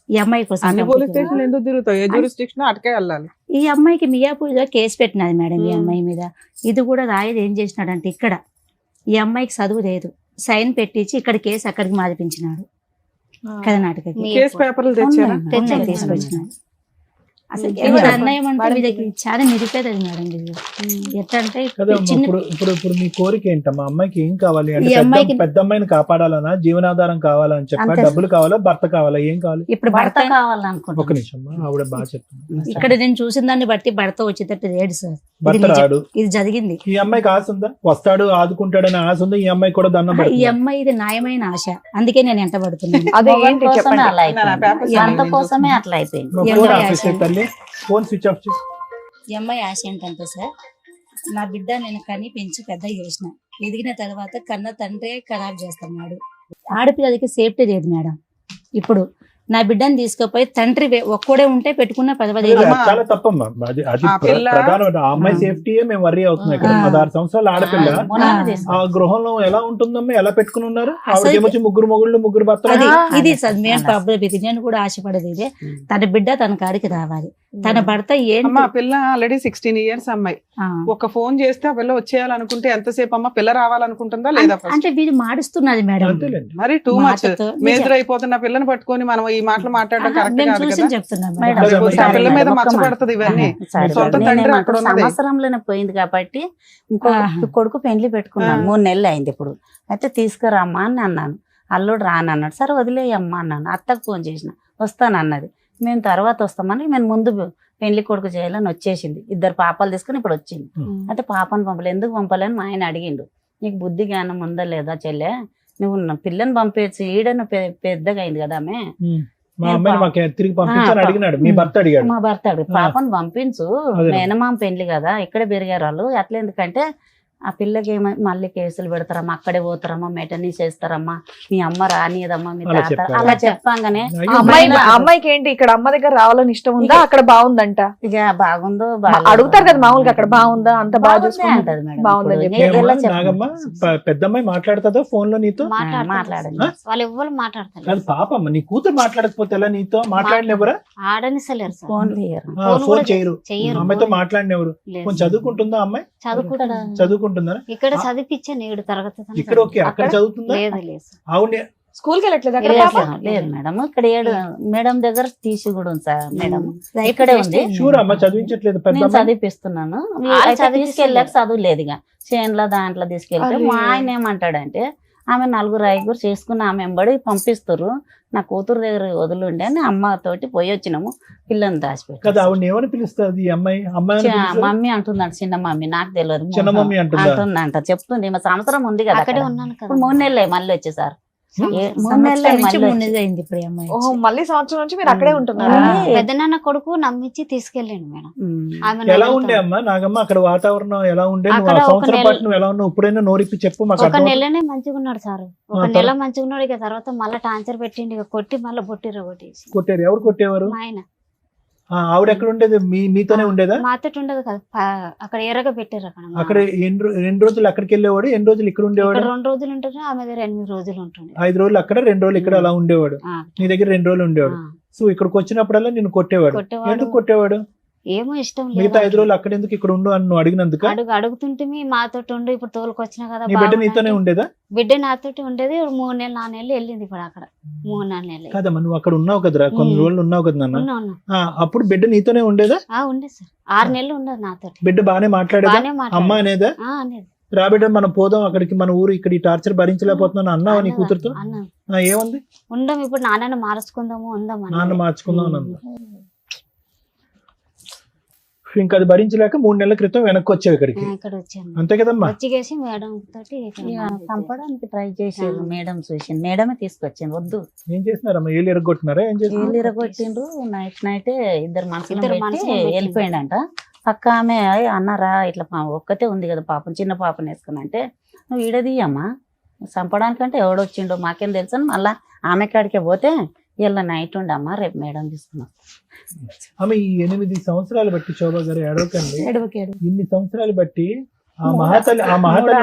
ఈ అమ్మాయి కోసం. అన్ని పోలీస్ స్టేషన్ ఎందుకు తిరుగుతావు? ఏ జ్యూరిస్డిక్షన్ అటుకే వెళ్ళాలి. ఈ అమ్మాయికి మియాపూర్లో కేసు పెట్టినది మేడం ఈ అమ్మాయి మీద. ఇది కూడా రాయదు ఏం చేసినాడంటే, ఇక్కడ ఈ అమ్మాయికి చదువు లేదు, సైన్ పెట్టించి ఇక్కడ కేసు అక్కడికి మార్పించినాడు కర్ణాటకకి. కేసు పేపర్లు తెచ్చారా? తెచ్చాను, తీసుకొచ్చినాడు. అసలు ఎంత అన్యాయం అంటే వీళ్ళకి చాలా నిరుపేదది మేడం వీళ్ళు. ఎట్లా అంటే కదమ్మా, చిన్న ఇప్పుడు మీ కోరిక ఏంటమ్మా? అమ్మాయికి ఏం కావాలి అంటే, ఈ అమ్మాయికి- పెద్ద అమ్మాయిని కాపాడాలనా, జీవనాధారం కావాలని చెప్పా, అంతే. డబ్బులు కావాలా, భర్త కావాలా, ఏం కావాలి? ఇప్పుడు భర్త భర్త ఒక కావాలనుకుంటున్నాను. నిమిషం అమ్మా, ఆవిడ బాగా చెప్తుంది. ఇక్కడ నేను చూసిన దాన్ని బట్టి భర్త వచ్చేటట్టు లేడు సార్. ఇది భర్త నిజం. రాడు. ఇది జరిగింది. ఈ అమ్మాయికి ఆశ ఉందా? వస్తాడు ఆదుకుంటాడని ఆశ ఉందా? ఈ అమ్మాయి కూడా దండం ఈ పెడుతుందా? అమ్మాయి ఇది న్యాయమైన ఆశ, అందుకే నేను ఎంట పడుతున్నాను. అదే మొగం ఏంటి కోసమే చెప్పండి. అలా అయిపోయింది. పేపర్స్ భర్త అన్ని కోసమే అట్లా అయిపోయింది. మా ఈ ఫోన్ అమ్మాయి ఆఫ్ ఆశ. చేసే తల్లి, ఫోన్ స్విచ్ ఆఫ్ చేయి. ఈ అమ్మాయి ఆశ ఏంటంటే సార్, నా బిడ్డ నేను కని పెంచి పెద్ద చేసిన, ఎదిగిన తర్వాత కన్న తండ్రే ఖరాబ్ చేస్తున్నాడు. ఆడపిల్లలకి సేఫ్టీ లేదు మేడం. ఇప్పుడు నా బిడ్డని తీసుకుపోయి తండ్రి ఒక్కడే ఉంటే పెట్టుకున్న పర్వాలేదు. అమ్మా. చాలా తప్పమ్మా. అది ఆ పిల్ల- ప్రధానమైన ఆ అమ్మాయి సేఫ్టీయే మేము వర్రీ అవుతున్నాం ఇక్కడ. ఆ. 16 సంవత్సరాల ఆడపిల్ల మొన్ననే ఆ. తీసుకున్నాం. ఆ గృహంలో ఎలా ఉంటుందమ్మా? ఎలా పెట్టుకుని ఉన్నారు? అసలు ఆవిడకేమొచ్చి 3 మొగుళ్ళు 3 భర్తలు. అది అదే. ఇది సార్ మెయిన్ అలా. ప్రాబ్లం. ఇది నేను కూడా ఆశపడేది ఇదే, తన బిడ్డ తన కాడికి రావాలి. తన భర్త ఏంటి అమ్మా, పిల్ల ఆల్రెడీ 16 ఇయర్స్ అమ్మాయి. ఆ. ఒక ఫోన్ చేస్తే ఆ పిల్ల వచ్చేయాలనుకుంటే ఎంతసేపు అమ్మా? పిల్ల రావాలనుకుంటుందా లేదా? first? అంటే వీళ్ళు మాడుస్తున్నది మేడం. అంతేలేండి. మరి టూ మచ్ మాటతో మేజర్ అయిపోతున్న పిల్లని పట్టుకొని మనం ఈ మాటలు మాట్లాడడం కరెక్ట్ మేము కాదు చూసి కదా. చెప్తున్నాం మేడం, మేడం. అదే రేపు ఆ పిల్ల మీద ఒక్క మచ్చ మాట. పడుతుంది ఇవన్నీ. సరే, సొంత నేనేమంటా, తండ్రి అక్కడ ఉన్నది. సంవత్సరంలోనే పోయింది కాబట్టి ఇంకో ఆహా. కొడుకు పెళ్లి పెట్టుకున్నాను. 3 నెలలు అయింది ఇప్పుడు. అయితే తీసుకురామ్మా అని అన్నాను. అల్లుడు రానన్నాడు. సరే వదిలేయమ్మా అన్నాను. అత్తకు ఫోన్ చేసిన, వస్తానన్నది. మేము తర్వాత వస్తామని మేము ముందు పెళ్లి కొడుకు చేయాలని వచ్చేసింది. 2 పాపాలు తీసుకుని ఇప్పుడు వచ్చింది. అయితే పాపను పంపలే, ఎందుకు పంపలేని మా ఆయన అడిగిండు. నీకు బుద్ధి జ్ఞానం ఉందా లేదా చెల్లె, నువ్వు నా పిల్లని పంపేసి ఈడను పెద్దగా అయింది కదా ఆమె. మా అమ్మాయిని మాకు తిరిగి పంపించాలని అడిగినాడు. మీ భర్త అడిగాడు. మా భర్త అడిగి పాపను పంపించు, అదే. మేనమామ పెళ్లి కదా, ఇక్కడే పెరిగారు వాళ్ళు. అట్లా ఎందుకంటే ఆ పిల్లకి మళ్ళీ కేసులు పెడతారమ్మా, అక్కడే పోతారమ్మా, మెటర్నీ చేస్తారమ్మా, మీ అమ్మ రానియదమ్మా, మీ అలా తాత చెప్పారు. అలా చెప్పంగానే అయ్యో, అమ్మాయికి ఏంటి ఇక్కడ అమ్మ దగ్గర రావాలని ఇష్టం ఉందా, అక్కడ బాగుందంట? ఇక బాగుందో అడుగుతారు కదా మామూలుగా, అక్కడ బాగుందా, అంత బాగా చూసుకుంటుంది. అంటది మేడం. బాగుందని ఇప్పుడు చెప్పి. ఎలా ఏమ్మా, చెప్పను? నాగమ్మ పెద్దమ్మాయి మాట్లాడుతుందా ఫోన్ లో నీతో? మాట్లాడండి. వాళ్ళు ఎవ్వరు మాట్లాడతారు. కాదు పాపమ్మ, నీ కూతురు మాట్లాడకపోతే ఎలా నీతో? మాట్లాడినెవరా? ఆడనిసలేరు సార్. ఫోన్ చేయరు. ఫోన్ చేయరు. చెయ్యరు. అమ్మాయితో మాట్లాడినెవరు? లేదు. కొంచెం చదువుకుంటుందా అమ్మాయి? చదువుకుంటా. చదువుకుంటుందా? ఇక్కడ చదివించాను 7 తరగతి దాకా ఇక్కడ ఓకే, అక్కడ అక్కడ చదువుతుందా? లేదు లేదు సార్. అవునే. స్కూల్కి వెళ్ళట్లేదు అక్కడ లేదు పాప? లేదు మేడం, ఇక్కడ 7 మేడం దగ్గర తీసి కూడా ఉంది సార్. మేడం లైఫ్ ఇక్కడే వేస్ట్ ఉంది. అయింది. షూర్ అమ్మ చదివించట్లేదు పెద్ద నేను అమ్మాయి? చదివిపిస్తున్నాను. వాళ్ళు అయితే చదివిస్తున్నారు. తీసుకెళ్ళాక చదువు లేదు ఇక చేన్ల దాంట్లో తీసుకెళ్తే అరే. మా ఆయన ఏమంటాడంటే, ఆమె 4 చేసుకుని ఆమె వెంబడి పంపిస్తారు, నా కూతురు దగ్గర వదిలిండి అని అమ్మతోటి పోయి వచ్చినాము. పిల్లని కదా దాచిపెట్టి ఆవిడ ఏమని పిలుస్తుంది ఈ అమ్మాయి? అమ్మాయి అని పిలుస్తుందా? మమ్మీ అంటుందంట, చిన్న మమ్మీ, నాకు తెలియదు. చిన్న మమ్మీ అంటుందా? అంటుందంట, చెప్తుంది. మా సంవత్సరం ఉంది కదా అక్కడే అక్కడ. ఉన్నాను కదా. ఇప్పుడు 3 నెలలే మళ్ళీ వచ్చేసారు. 3 సంవత్సరం నెలలే నుంచి మళ్ళీ 3 వచ్చి. నెలలు అయింది ఇప్పుడు ఈ అమ్మాయి ఓహో, వచ్చి. మళ్ళీ సంవత్సరం నుంచి మీరు అక్కడే ఉంటున్నారా? ఉంది. పెద్దనాన్న కొడుకు నమ్మించి తీసుకెళ్ళండి మేడం. ఉమ్. ఆమె ఎలా ఉండే అమ్మా నాగమ్మ అక్కడ వాతావరణం ఎలా ఉండే? నువ్వు అక్కడ ఆ ఒక సంవత్సరం నెల- పాటు నువ్వు ఎలా ఉన్నావు? ఇప్పుడైనా నోరిప్పి చెప్పు మాకు ఒక అర్థం. నెలనే మంచిగా ఉన్నాడు సార్. ఒక ఆ, నెల మంచిగా ఉన్నాడు. ఇక తర్వాత మళ్ళీ టార్చర్ పెట్టిండి, ఇక కొట్టి మళ్ళీ బొట్టిర కొట్టేసి కొట్టారు. ఎవరు కొట్టేవారు? మా ఆయన ఆవిడ ఎక్కడ ఉండేది? మీతోనే ఉండేదా? మాతో ఉండదు కదా, అక్కడ ఎర్రగా పెట్టారు. అక్కడ ఎన్ని రోజులు అక్కడికి వెళ్ళేవాడు? ఎన్ని రోజులు ఇక్కడ ఉండేవాడు? ఇక్కడ 2 రోజులు ఉంటుంది, ఆమె దగ్గర 8 రోజులు ఉంటుంది. 5 రోజులు అక్కడ, 2 రోజులు ఇక్కడ అలా ఉండేవాడు. ఆ, నీ దగ్గర 2 రోజులు ఉండేవాడు. ఆ. సో ఇక్కడికి వచ్చినప్పుడల్లా నిన్ను కొట్టేవాడు. కొట్టేవాడు. ఎందుకు కొట్టేవాడు? ఏమో ఇష్టం మిగతా 5 లేదు రోజులు అక్కడ ఎందుకు ఇక్కడ ఉండు అని నువ్వు అడిగినందుక అడుగుతుంటే మాతో ఉండు, ఇప్పుడు తోలుకొచ్చినా కదా నీ బిడ్డ బాగుంది నీతోనే అంటే, ఉండేదా? బిడ్డ నాతోటి ఉండేది 3 నెలలు 4 నెలలు వెళ్ళింది ఇప్పుడు అక్కడ 3-4 నెలలు కాదమ్మా నువ్వు అక్కడ ఉన్నావు కదరా, కొన్ని రోజులు ఉన్నావు కదా నాన్న. ఉన్నా అప్పుడు బిడ్డ నీతోనే ఉండేదా? ఉండే సార్ 6 నెలలు ఉండదు నాతోటి. బిడ్డ బానే మాట్లాడేదా? బాగానే అమ్మ మాట్లాడేది. అనేదా? అనేది రా బిడ్డ మనం పోదాం అక్కడికి, మన ఊరు ఇక్కడ ఈ టార్చర్ భరించలేకపోతున్నాను అన్నావా నీ కూతురుతో? అన్నాను ఏముంది? ఉండం ఇప్పుడు నాన్నని మార్చుకుందాము ఉందాం నాన్న మార్చుకుందాం అని అందా. ఇంకా అది భరించలేక 3 నెలల క్రితం వెనక్కి వచ్చావు ఇక్కడికి, ఇక్కడ వచ్చాను అంతే కదమ్మా? వచ్చిగేసి మేడం తోటి చంపడానికి ట్రై చేసారు. మేడం చూసి మేడమే తీసుకొచ్చింది. వద్దు ఏం చేస్తున్నారమ్మా? ఏళ్ళు ఎరగొట్టినారా? ఏం చేస్తున్నారు? ఏళ్ళు ఇరగొట్టిండ్రు. నైట్ 2 మనుషులు ఇద్దరు పెట్టి మనుషులను పెట్టి వెళ్ళిపోయిండంట. పక్క ఆమె అన్నారా ఇట్లా ఒక్కతే ఉంది కదా పాపం, చిన్న పాపని వేసుకుని అంటే నువ్వు ఈడదీయమ్మా, చంపడానికంటే ఎవడొచ్చిండో మాకేం తెలుసు అని మళ్ళా ఆమె కాడికే పోతే ఇలా నైట్ ఉండమ్మా రేపు మేడం తీసుకున్నాం. ఆమె ఈ 8 సంవత్సరాలు బట్టి శోభా గారు ఏడవకండి, ఇన్ని సంవత్సరాలు బట్టి ఆ మహాతల్లి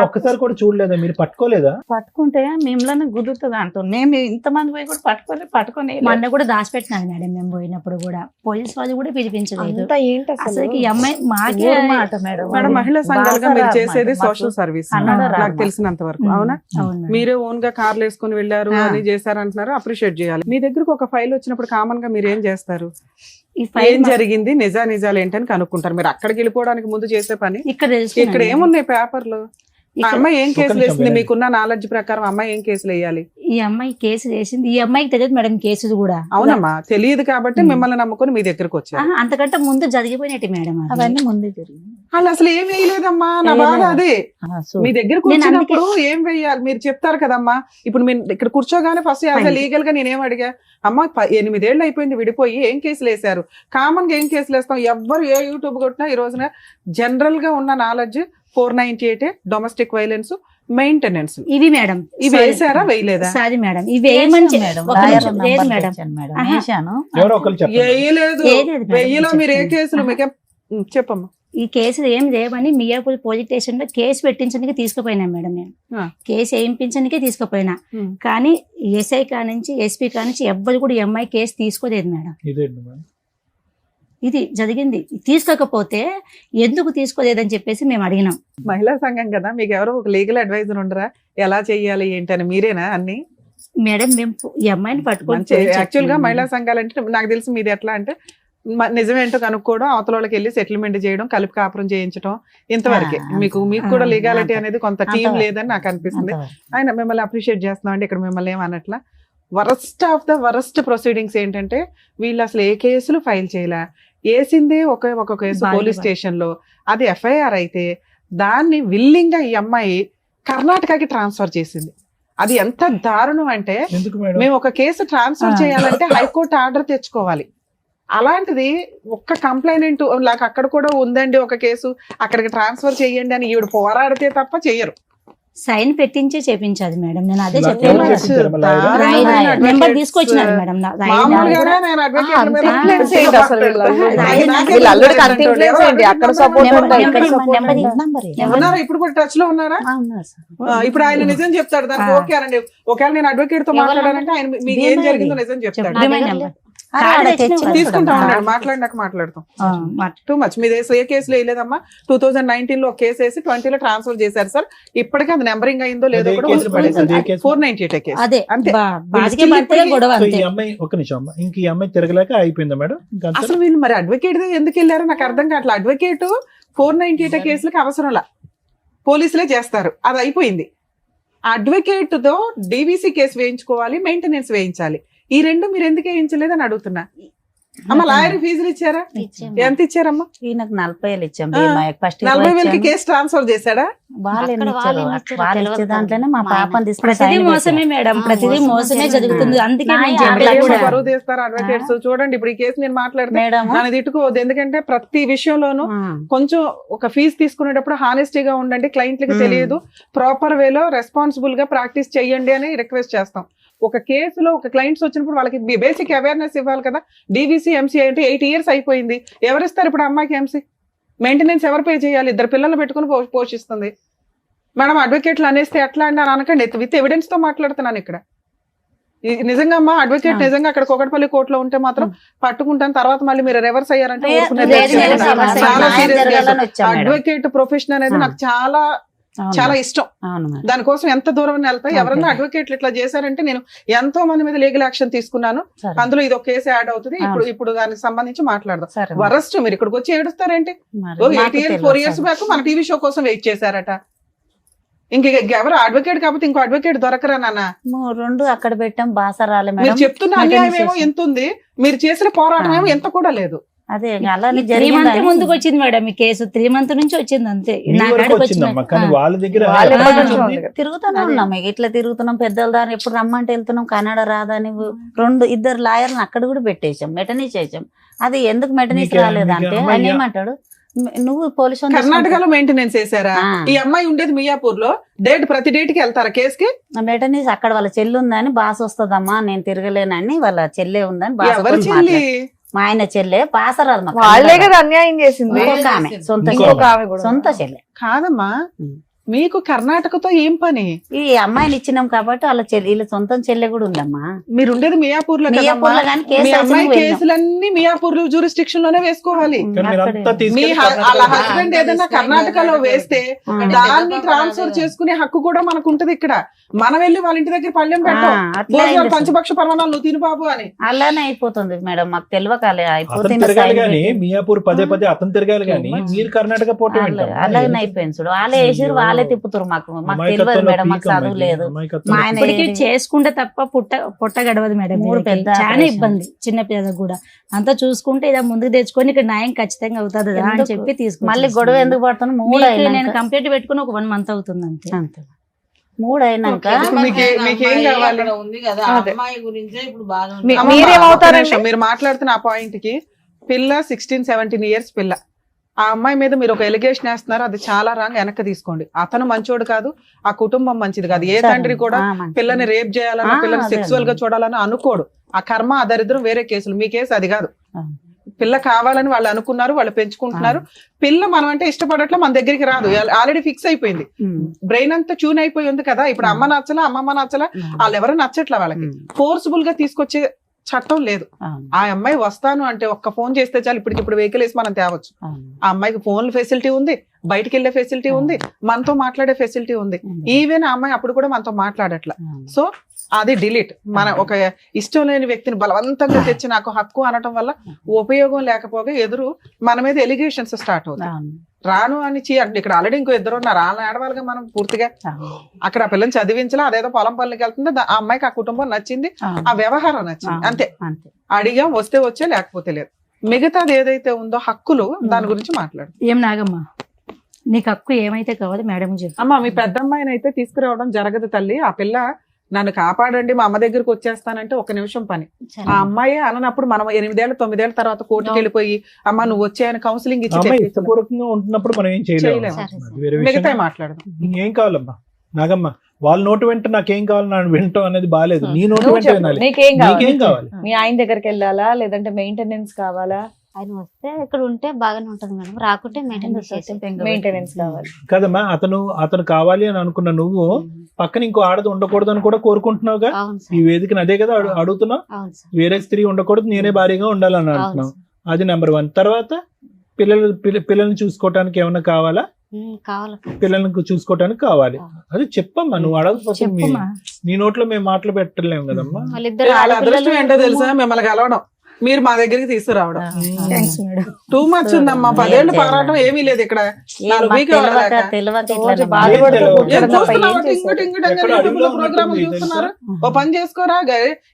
ఒక్కసారి కూడా చూడలేదా? మీరు పట్టుకోలేదా? పట్టుకుంటే మేములోనే గుద్దుతుంది అంటాం. మేము ఇంతమంది పోయి కూడా పట్టుకొని మా అన్న కూడా దాచిపెట్టినాడు మేడం. మేము పోయినప్పుడు కూడా పోలీస్ వాళ్ళు కూడా పిలిపించలేదు. అసలు ఈ అమ్మాయి మాకే మాట మేడం. మేడం మహిళా సంఘాలుగా మీరు బాగా చేసేది మాకు సోషల్ సర్వీస్ కన్నడ రాదు నాకు తెలిసినంత వరకు. అవునా? అవును మేడం. మీరే ఓన్ గా కార్లు వేసుకుని వెళ్ళారు అని చేశారంటున్నారు, అప్రిషియేట్ చేయాలి. మీ దగ్గరకు ఒక ఫైల్ వచ్చినప్పుడు కామన్ గా మీరు ఏం చేస్తారు? ఈ ఫైల్ ఏం జరిగింది, నిజాలు ఏంటని కనుక్కుంటారు. మీరు అక్కడికి వెళ్ళిపోవడానికి ముందు చేసే పని ఇక్కడ ఇక్కడ ఏమున్నాయి పేపర్లు? ఆ అమ్మాయి ఏం కేసులు నిమిషం వేసింది? వినండి. మీకున్న నాలెడ్జ్ ప్రకారం అమ్మాయి ఏం కేసులు వేయాలి? ఈ అమ్మాయి కేసు వేసింది. ఈ అమ్మాయికి తెలియదు మేడం కేసులు కూడా. అవునమ్మా, తెలియదు కాబట్టి మిమ్మల్ని నమ్ముకొని మీ దగ్గరకు వచ్చారు. ఆహా, అంతకంటే ముందు జరిగిపోయినట్టు మేడం అది. అవన్నీ ముందే జరిగింది. వాళ్ళు అసలు ఏం వేయలేదమ్మా, నా బాధ అదే. మీ దగ్గరకు నేను వచ్చినప్పుడు ఏం వేయాలి మీరు చెప్తారు కదమ్మా. ఇప్పుడు మీరు ఇక్కడ కూర్చోగానే ఫస్ట్ లీగల్ గా నేనేం అడిగా, అమ్మ 8 ఏళ్ళు అయిపోయింది విడిపోయి, ఏం కేసులు వేశారు? కామన్ గా ఏం కేసులు వేస్తాం? ఎవ్వరు ఏ యూట్యూబ్ కొట్టినా ఈ రోజున జనరల్ గా ఉన్న నాలెడ్జ్ 498 డొమెస్టిక్ వైలెన్స్, మెయింటెనెన్స్. ఇవి మేడం ఇవి వేసారా వేయలేదా? సారీ మేడం ఇవి వేయమని మేడం ఒక నిమిషం, లేదు మేడం. ఆహా. వేసాను. ఎవరో ఒకరు చెప్పండి. వేయలేదు. వేయలేదు మేడం, వెయ్యిలో మీరు ఏ చెప్తాను. కేసులు మీకేం చెప్పమ్మా. ఈ కేసులు ఏం లేవని మియాపూర్ పోలీస్ స్టేషన్ లో కేసు పెట్టించడానికి తీసుకుపోయినా మేడం. నేను ఆ. కేసు వేయించడానికే తీసుకుపోయినా, కానీ ఎస్ఐ కానించి ఎస్పీ కానించి ఎవ్వరు కూడా ఈ అమ్మాయి కేసు తీసుకోలేదు మేడం. ఇదేంటి మేడం? ఇది జరిగింది. తీసుకోకపోతే ఎందుకు తీసుకోలేదని చెప్పేసి మేము అడిగినాం. మహిళా సంఘం కదా, మీకు ఎవరో ఒక లీగల్ అడ్వైజర్ ఉండరా? ఎలా చెయ్యాలి ఏంటని మీరేనా అన్ని? మేడం మేము ఈ అమ్మాయిని పట్టుకొని యాక్చువల్ గా మహిళా సంఘాలంటే నాకు తెలిసి మీది ఎట్లా అంటే నిజమేంటో కనుక్కోవడం, అవతల వాళ్ళకి వెళ్ళి సెటిల్మెంట్ చేయడం, కలిపి కాపురం చేయించడం, ఇంతవరకే. మీకు కూడా లీగాలిటీ అనేది కొంత టీం లేదని నాకు అనిపిస్తుంది. ఆయన మిమ్మల్ని అప్రిషియేట్ చేస్తున్నాం అండి. ఇక్కడ మిమ్మల్ని ఏమన్నట్లా worst of the worst proceedings ఏంటంటే వీళ్ళు అసలు ఏ కేసులు ఫైల్ చేయలే, వేసిందే ఒక కేసు పోలీస్ స్టేషన్ లో, అది ఎఫ్ఐఆర్ అయితే దాన్ని విల్లింగ్ గా ఈ అమ్మాయి కర్ణాటకకి ట్రాన్స్ఫర్ చేసింది. అది ఎంత దారుణం అంటే, ఎందుకు మేడం? మేము ఒక కేసు ట్రాన్స్ఫర్ చేయాలంటే హైకోర్టు ఆర్డర్ తెచ్చుకోవాలి. అలాంటిది ఒక్క కంప్లైనెంట్ లాగా అక్కడ కూడా ఉందండి ఒక కేసు, అక్కడికి ట్రాన్స్ఫర్ చేయండి అని ఈవిడ పోరాడితే తప్ప చెయ్యరు. సైన్ పెట్టించి చేపించాలి మేడం. నేను అదే ఎవరు చెప్పాను. చేపించారు మళ్ళా ఆయన? నెంబర్ తీసుకొచ్చినారు మేడం. మామూలుగానే నేను advocate మీద Influence నాకే ఏంటి అసలు వీళ్ళు అల్లుడికి అంత influence ఏంటి? అక్కడ support ఉందా, ఇక్కడ support ఉందా? నెంబర్ ఉన్నారా ఇప్పుడు కూడా టచ్ లో ఉన్నారా? ఇప్పుడు ఆయన నిజం చెప్తాడు దానికి ఓకే అనండి. ఒకవేళ నేను అడ్వకేట్ తో మాట్లాడానంటే ఆయన మీకు ఏం జరిగిందో నిజం చెప్తాడు. తీసుకుంటా ఉన్నాడు, మాట్లాడినాక మాట్లాడతాం. Too much. మీ ఏ కేసులో వేయలేదమ్మా? 2019 లో ఒక కేసు వేసి 20 లో ట్రాన్స్ఫర్ చేశారు సార్. ఇప్పటికీ అది నెంబరింగ్ అయిందో లేదో అదే కూడా కేసు పడేసింది, అదే కేసు. 498 కేసు అదే అంతే. బాజికే పడితే గొడవ సో అంతే. ఈ అమ్మాయి ఒక నిమిషం అమ్మ, ఇంక ఈ అమ్మాయి తిరగలేక అయిపోయిందా మేడం? ఇంకా అంతే? అసలు వీళ్ళు మరి అడ్వకేట్ ఎందుకు వెళ్ళారో నాకు అర్థం కావట్లేదు. అడ్వకేట్ 498 కేసులకు అవసరంలా, పోలీసులే చేస్తారు, అది అయిపోయింది. అడ్వకేట్ తో డీవీసీ కేసు వేయించుకోవాలి, మెయింటెనెన్స్ వేయించాలి. ఈ రెండు మీరు ఎందుకు వేయించలేదని అడుగుతున్నా. అమ్మ లాయర్ ఫీజులు ఇచ్చారా? ఎంత ఇచ్చారమ్మా? ఈయనకు 40,000 ఇచ్చాం. 40,000 కేసు ట్రాన్స్ఫర్ చేశాడా? వాళ్ళు ఇచ్చే దాంట్లోనే మా పాపని ప్రతిదీ మోసమే మేడం, ప్రతిదీ మోసమే జరుగుతుంది. అందుకే నేను నాయ చెప్పలా ఏమో కూడా. బరువు తీస్తారు అడ్వకేట్స్. చూడండి ఇప్పుడు ఈ కేసు నేను మాట్లాడితే మేడం నన్ను తిట్టుకోవద్దు, ఎందుకంటే ప్రతి విషయంలోనూ కొంచెం ఒక ఫీజు తీసుకునేటప్పుడు హానెస్టీగా ఉండండి, క్లయింట్లకి తెలియదు, ప్రాపర్ వేలో రెస్పాన్సిబుల్ గా ప్రాక్టీస్ చెయ్యండి అని రిక్వెస్ట్ చేస్తాం. ఒక కేసులో ఒక క్లయింట్స్ వచ్చినప్పుడు వాళ్ళకి బేసిక్ అవేర్నెస్ ఇవ్వాలి కదా. డీవీసీ ఎంసీ అంటే 8 years అయిపోయింది, ఎవరిస్తారు ఇప్పుడు అమ్మాయికి ఎంసీ? మెయింటెనెన్స్ ఎవరు పే చేయాలి? 2 పిల్లలు పెట్టుకుని పోషిస్తుంది. మేడం అడ్వకేట్లు అనేస్తే ఎట్లా అని అనకండి, విత్ ఎవిడెన్స్ తో మాట్లాడుతున్నాను ఇక్కడ. నిజంగా అమ్మా అడ్వకేట్ నిజంగా అక్కడ కోకటపల్లి కోర్టులో ఉంటే మాత్రం పట్టుకుంటాను, తర్వాత మళ్ళీ మీరు రివర్స్ అయ్యారంటే ఊరుకునేది లేదు, లేదు. లేదు, reverse చాలా అయ్యాం. సీరియస్ జరగాలని వచ్చాం మేడం. అడ్వకేట్ ప్రొఫెషన్ అనేది నాకు చాలా అవును చాలా మేడం. ఇష్టం. అవును మేడం. దానికోసం ఎంత దూరం వెళ్తా. ఓకే. ఎవరన్నా అడ్వకేట్లు ఇట్లా చేశారంటే నేను ఎంతో మంది మీద లీగల్ యాక్షన్ తీసుకున్నాను. సరే. అందులో ఇది ఒక కేసు యాడ్ అవుతుంది. ఇప్పుడు దానికి సంబంధించి మాట్లాడదాం. సరే మేడం. వరస్ట్ మీరు ఇక్కడికి వచ్చి ఏడుస్తారేంటి? మరి 8 మాకు ఇయర్స్ తెలియదు 4 ఇయర్స్ సార్. బ్యాక్ మన టీవీ షో కోసం వెయిట్ చేశారట. ఇంక ఎవరు అడ్వకేట్ కాకపోతే ఇంకో అడ్వకేట్ దొరకరా నాన్న? రెండు అక్కడ పెట్టాం, బాస రాలే మీరు మేడం. చెప్తున్న అన్యాయం ఏమో ఎంత ఉంది, మీరు చేసిన పోరాటం ఏమో ఎంత కూడా లేదు. అదే అలానే 3 మంత్ జరిగింది. ముందుకు వచ్చింది మేడం ఈ కేసు. 3 మంత్ నుంచి వచ్చింది అంతే. మీ నా వరకు కాడికి వచ్చిందమ్మా, వచ్చిన- కానీ వాళ్ళ దగ్గర వాళ్ళ ఎప్పటి దగ్గర నుంచి ఉంది? తిరుగుతూనే అదే. ఉన్నాం, ఇక ఇట్లా తిరుగుతున్నాం. పెద్దల దారి ఎప్పుడు రమ్మంటే వెళ్తున్నాం, కన్నడ రాదని 2 లాయర్ని అక్కడ కూడా పెట్టేసాం, మెటనీస్ చేసాం. అది ఎందుకు మెటనీస్ మీకే- రాలేదంటే మీకే ఆయన అమ్మాయి- ఏమంటాడు, నువ్వు పోలీస్ కర్ణాటకలో మెయింటెనెన్స్ చేశారా? ఈ అమ్మాయి ఉండేది మియాపూర్ లో. ప్రతి డేట్ కి వెళ్తారా కేసుకి? మెటనీస్ అక్కడ వాళ్ళ చెల్లి ఉందని, బాస్ వస్తుందమ్మా నేను తిరగలేనని, వాళ్ళ చెల్లె ఉందని బాస్ ఎవరి చెల్లి? మా ఆయన చెల్లె బాస రాదు మాకు. వాళ్ళే కదా అన్యాయం చేసింది. ఇంకొక ఆమె, సొంత ఇంకొక చెల్లె. ఆమె కూడా సొంత చెల్లె. కాదమ్మా, మీకు కర్ణాటకతో ఏం పని? ఈ అమ్మాయిని ఇచ్చినాం కాబట్టి వాళ్ళ చెల్లి, వీళ్ళ సొంత చెల్లె కూడా ఉందమ్మా. మీరు ఉండేది మియాపూర్ లో కదమ్మా. మియాపూర్లో కానీ మీ కేసు అమ్మాయి వేసినాం. కేసులన్నీ మియాపూర్ జ్యూరిస్డిక్షన్ లోనే వేసుకోవాలి. కానీ మీరంతా అక్కడే. తీసుకెళ్ళి మీ కర్ణాటకలో వాళ్ళ హస్బెండ్ ఏదైనా కర్ణాటకలో వేస్తే దాన్ని ట్రాన్స్ఫర్ చేసుకునే హక్కు కూడా మనకు ఉంటది. ఇక్కడ మనం వెళ్ళి వాళ్ళ ఇంటి దగ్గర పళ్ళెం పెట్టాం, అట్లా భోజనాలు అయింది. పంచపక్ష పరమాణాలు నువ్వు తిను బాబు అని. అలానే అయిపోతుంది మేడం, మాకు తెలియకాలే అతను అయిపోతుంది. తిరగాలి గానీ మియాపూర్ పదే అతను తిరగాలి గానీ మీరు కర్ణాటక పోవటం ఏంటమ్మా? అలాగనే అయిపోయింది చూడు. వాళ్ళే వేసిరు, వాళ్ళే తిప్పుతారు. మాకు తెలియదు అమాయకత్వంలో మేడం, మాకు పీక్ చదువు అమ్మాయి, లేదు. అమాయకత్వంలో మా ఆయన పీక్. ఇప్పటికి చేసుకుంటే తప్ప పొట్ట గడవదు మేడం. 3 వీళ్ళకి పెద్ద చాలా ఆపరేషన్. ఇబ్బంది. చిన్న పిల్లలకు కూడా అంతా చూసుకుంటే ఇలా ముందుకు తెచ్చుకొని ఇక్కడ న్యాయం ఖచ్చితంగా అవుతుంది అని ఎందుకు? చెప్పి తీసుకు మళ్ళీ గొడవ ఎందుకు పడుతున్నా? 3 నేను అయినాక కంప్లీట్ పెట్టుకుని ఒక 1 మంత్ అవుతుంది అంతే. అంతే. 3 అయినాక మీకేం కావాలి? ఉంది కదా అదే. అమ్మాయి గురించే ఇప్పుడు బాగా మీ- అమ్మమ్మ, మీరేమవుతారండి? ఒక్క నిమిషం, మీరు మాట్లాడుతున్న ఆ పాయింట్ కి పిల్ల 16-17 ఇయర్స్ పిల్ల. ఆ అమ్మాయి మీద మీరు ఒక ఎలిగేషన్ వేస్తున్నారు, అది చాలా రాంగ్. వెనక్కి తీసుకోండి. అతను మంచోడు కాదు, ఆ కుటుంబం మంచిది కాదు. ఏ తండ్రి కూడా పిల్లని రేప్ చేయాలన్నా, పిల్లని సెక్సువల్ గా చూడాలని అనుకోడు. ఆ కర్మ, ఆ దరిద్రం వేరే కేసులు. మీ కేసు అది కాదు. పిల్ల కావాలని వాళ్ళు అనుకున్నారు, వాళ్ళు పెంచుకుంటున్నారు. పిల్ల మనం అంటే ఇష్టపడట్లా, మన దగ్గరికి రాదు, ఆల్రెడీ ఫిక్స్ అయిపోయింది. బ్రెయిన్ అంతా ట్యూన్ అయిపోయి ఉంది కదా. ఇప్పుడు అమ్మ నచ్చలా, అమ్మమ్మ నచ్చలా, వాళ్ళు ఎవరు నచ్చట్లా. వాళ్ళకి ఫోర్స్ఫుల్ గా తీసుకొచ్చే చట్టం లేదు. ఆ అమ్మాయి వస్తాను అంటే ఒక్క ఫోన్ చేస్తే చాలు, ఇప్పటికిప్పుడు వెహికల్ వేసి మనం తేవచ్చు. ఆ అమ్మాయికి ఫోన్ ఫెసిలిటీ ఉంది, బయటికి వెళ్లే ఫెసిలిటీ ఉంది, మనతో మాట్లాడే ఫెసిలిటీ ఉంది. ఈవెన్ ఆ అమ్మాయి అప్పుడు కూడా మనతో మాట్లాడట్లా. సో అది డిలీట్. మన ఒక ఇష్టం లేని వ్యక్తిని బలవంతంగా తెచ్చి నాకు హక్కు అనటం వల్ల ఉపయోగం లేకపోగా ఎదురు మన మీద ఎలిగేషన్స్ స్టార్ట్ అవుతాయి. రాను అని ఇక్కడ ఆల్రెడీ ఇంకో 2 ఉన్నారు, వాళ్ళని ఆడవాళ్ళగా మనం పూర్తిగా. అక్కడ ఆ పిల్లని చదివించలా, అదేదో పొలం పనులకి వెళ్తుంది. ఆ అమ్మాయికి ఆ కుటుంబం నచ్చింది, ఆ వ్యవహారం నచ్చింది, అంతే. అడిగాం, వస్తే వచ్చే, లేకపోతే లేదు. మిగతాది ఏదైతే ఉందో హక్కులు, దాని గురించి మాట్లాడు. ఏం నాగమ్మ, నీకు హక్కు ఏమైతే కావాలి మేడం చెప్పు. అమ్మా, మీ పెద్ద అమ్మాయిని అయితే తీసుకురావడం జరగదు తల్లి. ఆ పిల్ల నన్ను కాపాడండి, మా అమ్మ దగ్గరికి వచ్చేస్తానంటే 1 నిమిషం పని. ఆ అమ్మాయి అననప్పుడు మనం 8-9 ఏళ్ల తర్వాత కోర్టుకి వెళ్ళిపోయి అమ్మ నువ్వు వచ్చాయని కౌన్సిలింగ్ ఇచ్చి అమ్మాయి ఇష్టపూర్వకంగా ఉంటున్నప్పుడు మనం ఏం చేయలేము. వేరే మిగతా విషయం. మాట్లాడదాం. ఏం కావాలమ్మా నాగమ్మ? వాళ్ళ నోటు వెంట నాకేం కావాలి నాకు వినటం అనేది బాగాలేదు. నీ నోటు వెంట వినాలి. నీకేం నీకేం కావాలి? మీ ఆయన దగ్గరికి వెళ్ళాలా, లేదంటే మెయింటెనెన్స్ కావాలా? ఆయన వస్తే ఇక్కడ ఉంటే బాగానే ఉంటది మేడం, రాకుంటే మెయింటెనెన్స్ కావాలి కదమ్మా. అతను కావాలి అని అనుకున్న నువ్వు పక్కన ఇంకో ఆడది ఉండకూడదు అని కూడా కోరుకుంటున్నావుగా. అవును ఈ సార్, వేదికను అదే కదా అడుగుతున్నావు. అవును సార్, వేరే స్త్రీ ఉండకూడదు, నేనే భారీగా ఉండాలని అంటున్నావు. అది నెంబర్ 1. తర్వాత పిల్లల్ని చూసుకోవటానికి ఏమన్నా కావాలా? కావాలి. పిల్లల్ని చూసుకోవటానికి కావాలి. అది చెప్పమ్మా, నువ్వు అడగకపోతే చెప్పమ్మా. నీ నోట్లో మేము మాటలు పెట్టలేము కదమ్మా. వాళ్ళిద్దరు వాళ్ళ అదృష్టం ఆడపిల్లలు ఏంటో తెలుసా, మిమ్మల్ని కలవడం, మీరు మా దగ్గరికి తీసుకురావడం. Thanks madam. టూ మచ్ ఉందమ్మా. 10 ఏళ్ళు పోరాటం ఏమీ లేదు ఇక్కడ. 4 వీక్ ప్రోగ్రామ్ చూస్తున్నారు. ఓ పని చేసుకోరా,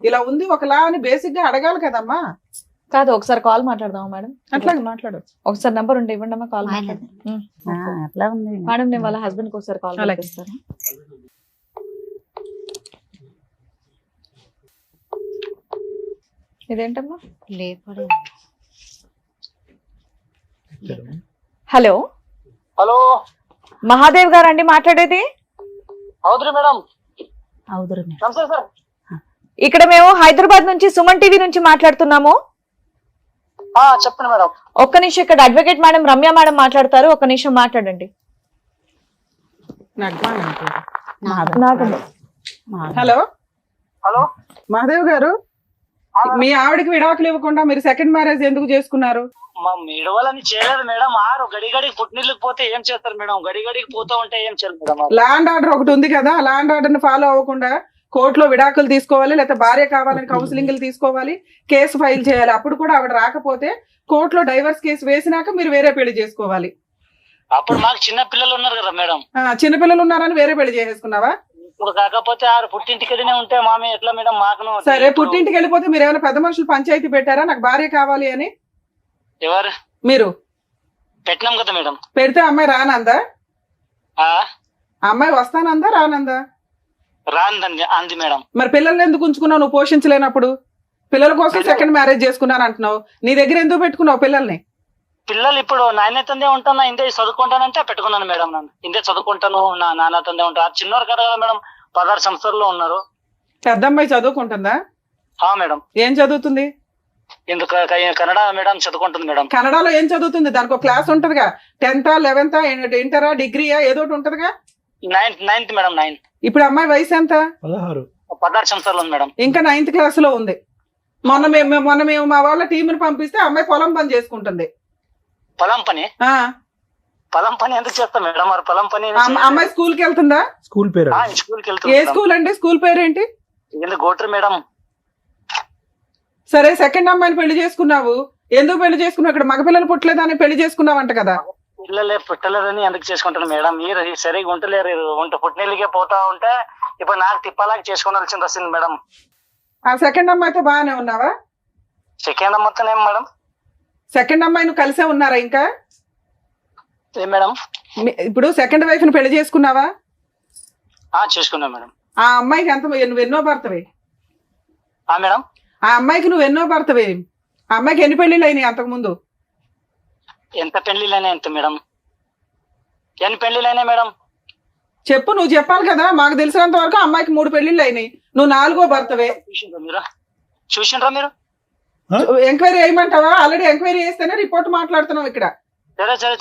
ఇలా ఉంది ఒకలా అని బేసిక్ గా అడగాలి కదమ్మా. కాదు, ఒకసారి కాల్ మాట్లాడదాం మేడం. అట్లాగే మాట్లాడచ్చు. ఒకసారి నంబర్ ఉంటే ఇవ్వండి అమ్మా, కాల్ ఆయన మాట్లాడదాం. అట్లా ఉంది మేడం, నేను వాళ్ళ హస్బెండ్ కి ఒకసారి కాల్ అలాగే. చేస్తాను. ఇదేంటమ్మా? లేపడే. హలో, హలో, మహాదేవ్ గారు అండి మాట్లాడేది? అవుతురు మేడం. అవుదురు నమస్తే సార్. ఇక్కడ మేము హైదరాబాద్ నుంచి సుమన్ టీవీ నుంచి మాట్లాడుతున్నాము. చెప్పండి మేడం. ఒక్క నిమిషం, ఇక్కడ అడ్వకేట్ మేడం రమ్య మేడం మాట్లాడతారు, ఒక్క నిమిషం మాట్లాడండి. హలో, హలో మహాదేవ్ గారు, మీ ఆవిడకి విడాకులు ఇవ్వకుండా మీరు సెకండ్ మ్యారేజ్ ఎందుకు చేసుకున్నారు? మా మిడవలని చేయలేదు మేడం. ఆరు గడిగడికి పుట్టినీళ్ళకి పోతే ఏం చేస్తారు మేడం? గడిగడికి పోతూ ఉంటే ఏం చేయాలి మేడం? ల్యాండ్ ఆర్డర్ ఒకటి ఉంది కదా, ల్యాండ్ ఆర్డర్ ని ఫాలో అవ్వకుండా కోర్టులో విడాకులు తీసుకోవాలి, లేకపోతే భార్య కావాలని కౌన్సిలింగ్లు తీసుకోవాలి, కేసు ఫైల్ చేయాలి. అప్పుడు కూడా ఆవిడ రాకపోతే కోర్టులో డైవర్స్ కేసు వేసినాక మీరు వేరే పెళ్లి చేసుకోవాలి. అప్పుడు మాకు చిన్న పిల్లలు ఉన్నారు కదా మేడం. చిన్నపిల్లలు ఉన్నారని వేరే పెళ్లి చేసేసుకున్నావా? ఇప్పుడు కాకపోతే ఆరు పుట్టింటికెళ్ళినే ఉంటే మామే ఎట్లా మేడం? మాకు సరే, పుట్టింటికి వెళ్ళిపోతే మీరు ఏమైనా పెద్ద మనుషులు పంచాయతీ పెట్టారా నాకు భార్య కావాలి అని? ఎవరు మీరు పెట్టినాం కదా మేడం. పెడితే అమ్మాయి రానందా? ఆ అమ్మాయి వస్తానందా రానందా? రాందండి అంది మేడం. మరి పిల్లల్ని ఎందుకు ఉంచుకున్నావు నువ్వు పోషించలేనప్పుడు? పిల్లల కోసం సెకండ్ మ్యారేజ్ చేసుకున్నాను అంటున్నావు, నీ దగ్గర ఎందుకు పెట్టుకున్నావు పిల్లల్ని? పిల్లలు ఇప్పుడు నాయనతందే ఉంటాను, ఇందే చదువుకుంటానంటే పెట్టుకున్నాను మేడం. నన్ను ఇందే చదువుకుంటాను, నా నాన్నతందే ఉంటాను. చిన్నవారు కదా మేడం, 16 సంవత్సరాల్లో ఉన్నారు. పెద్ద అమ్మాయి చదువుకుంటుందా? మేడం. ఏం చదువుతుంది? ఎందుకు కన్నడ మేడం చదువుకుంటుంది మేడం. కన్నడలో ఏం చదువుతుంది? దానికి ఒక క్లాస్ ఉంటదిగా, 10th 11th ఇంటరా డిగ్రీయా ఏదో ఒకటి ఉంటదిగా. 9th madam. 9. ఇప్పుడు అమ్మాయి వయసు ఎంత? 16 సంవత్సరాలు ఉంది మేడం. ఇంకా 9th క్లాస్ లో ఉంది. మొన్న మేము మా వాళ్ళ టీంని పంపిస్తే అమ్మాయి పొలం పని చేసుకుంటుంది. పొలం పని? పొలం పని ఎందుకు చేస్తాం మేడం? మరి పొలం పని అమ్మాయి స్కూల్ కి వెళ్తుందా? స్కూల్ పేరు? స్కూల్ కి ఏ వెళ్తుంది. స్కూల్ అండి? స్కూల్ పేరేంటి? ఎందుకు గోట్రు మేడం? సరే, సెకండ్ అమ్మాయిని పెళ్లి చేసుకున్నావు, ఎందుకు పెళ్లి చేసుకున్నావు? ఇక్కడ మగపిల్లలు పుట్టలేదని పెళ్లి చేసుకున్నావంట కదా. పిల్లలే పుట్టలేదని ఎందుకు చేసుకుంటారు మేడం? మీరు సరిగా ఉంటలేరు. పుట్టినీళ్ళకే పోతా ఉంటే ఇప్పుడు నాకు తిప్పలాగా చేసుకోవాల్సింది వస్తుంది మేడం. ఆ సెకండ్ అమ్మాయితో బాగానే ఉన్నావా? సెకండ్ మొత్తం ఏం మేడం? సెకండ్ అమ్మాయి నువ్వు కలిసే ఉన్నారా ఇంకా? ఏం మేడం? ఇప్పుడు సెకండ్ వైఫ్ ని పెళ్లి చేసుకున్నావా? చేసుకున్నా మేడం. ఆ అమ్మాయికి నువ్వు ఎన్నో భర్తవే? మేడం, ఆ అమ్మాయికి నువ్వు ఎన్నో భర్తవే? ఆ అమ్మాయికి ఎన్ని పెళ్లిళ్ళు అయినాయి అంతకు ముందు? ఎంత పెళ్లిళ్ళైనా ఎంత మేడం? ఎన్ని పెళ్లిళ్ళైనా మేడం? చెప్పు, నువ్వు చెప్పాలి కదా. మాకు తెలిసినంత వరకు అమ్మాయికి 3 పెళ్లిళ్ళు అయినాయి, నువ్వు 4వ భర్తవే. చూసిండ్రా మీరు? ఎంక్వైరీ చేయమంటావా? ఆల్రెడీ ఎంక్వైరీ చేస్తేనే రిపోర్ట్ మాట్లాడుతున్నావు ఇక్కడ.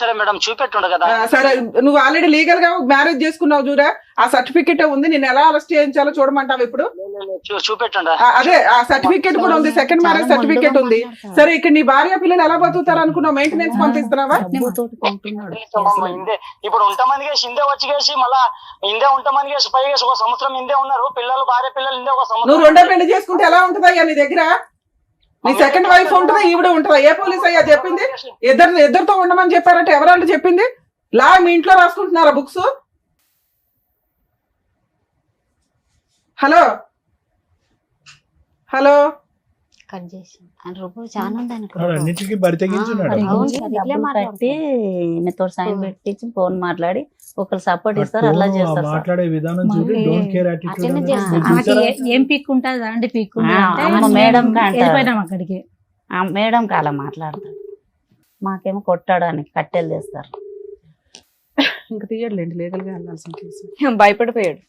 సరే మేడం, చూపెట్టుండ కదా. సరే, నువ్వు ఆల్రెడీ లీగల్ గా మ్యారేజ్ చేసుకున్నావు చూడా, ఆ సర్టిఫికెట్ ఉంది. నేను ఎలా అరెస్ట్ చేయించాలో చూడమంటావు ఇప్పుడు? చూపెట్టుండ. అదే ఆ సర్టిఫికెట్ కూడా ఉంది, సెకండ్ మ్యారేజ్ సర్టిఫికెట్ ఉంది. సరే, ఇక్కడ నీ భార్య పిల్లలు ఎలా బతుకుతారు అనుకున్నావు? మెయింటెనెన్స్ పంపిస్తున్నావా? ఇప్పుడు ఉంటామని కేసు ఇందే వచ్చి కేసి మళ్ళా ఇందే ఉంటామని కేసు పై కేసు 1 సంవత్సరం ఇందే ఉన్నారు. పిల్లలు భార్య పిల్లలు ఇందే 1 సంవత్సరం. నువ్వు 2వ పెళ్లి చేసుకుంటే ఎలా ఉంటుందయ్యా నీ దగ్గర? నీ సెకండ్ వైఫ్ ఉంటుందా, ఈవిడ ఉంటుందా? ఏ పోలీస్ అయ్యా చెప్పింది? ఇద్దరితో ఉండమని చెప్పారంటే ఎవరంటే చెప్పింది? లా మీ ఇంట్లో రాసుకుంటున్నారా బుక్స్? హలో హలో కట్ చేసి రూపు చాలా ఉందని అన్నిటికీ బరి తెగించున్నాడు. కట్టి ఈయనతో సైన్ పెట్టించి ఫోన్ మాట్లాడి ఒకరు సపోర్ట్ ఇస్తారు, అట్లా చేస్తారు. మాట్లాడే విధానం చూసి డోంట్ కేర్ అట్లనే చేస్తారు. యాటిట్యూడ్. ఏం పీక్ ఉంటుంది అంటే పీక్ మేడం వెళ్ళిపోయినాం అక్కడికి. మేడం కాల మాట్లాడతారు, మాకేమో కొట్టడానికి కట్టెలు తెస్తారు. ఇంకా తీయట్లేండి, లీగల్ గా వెళ్ళాల్సిన కేసు. భయపడిపోయాడు.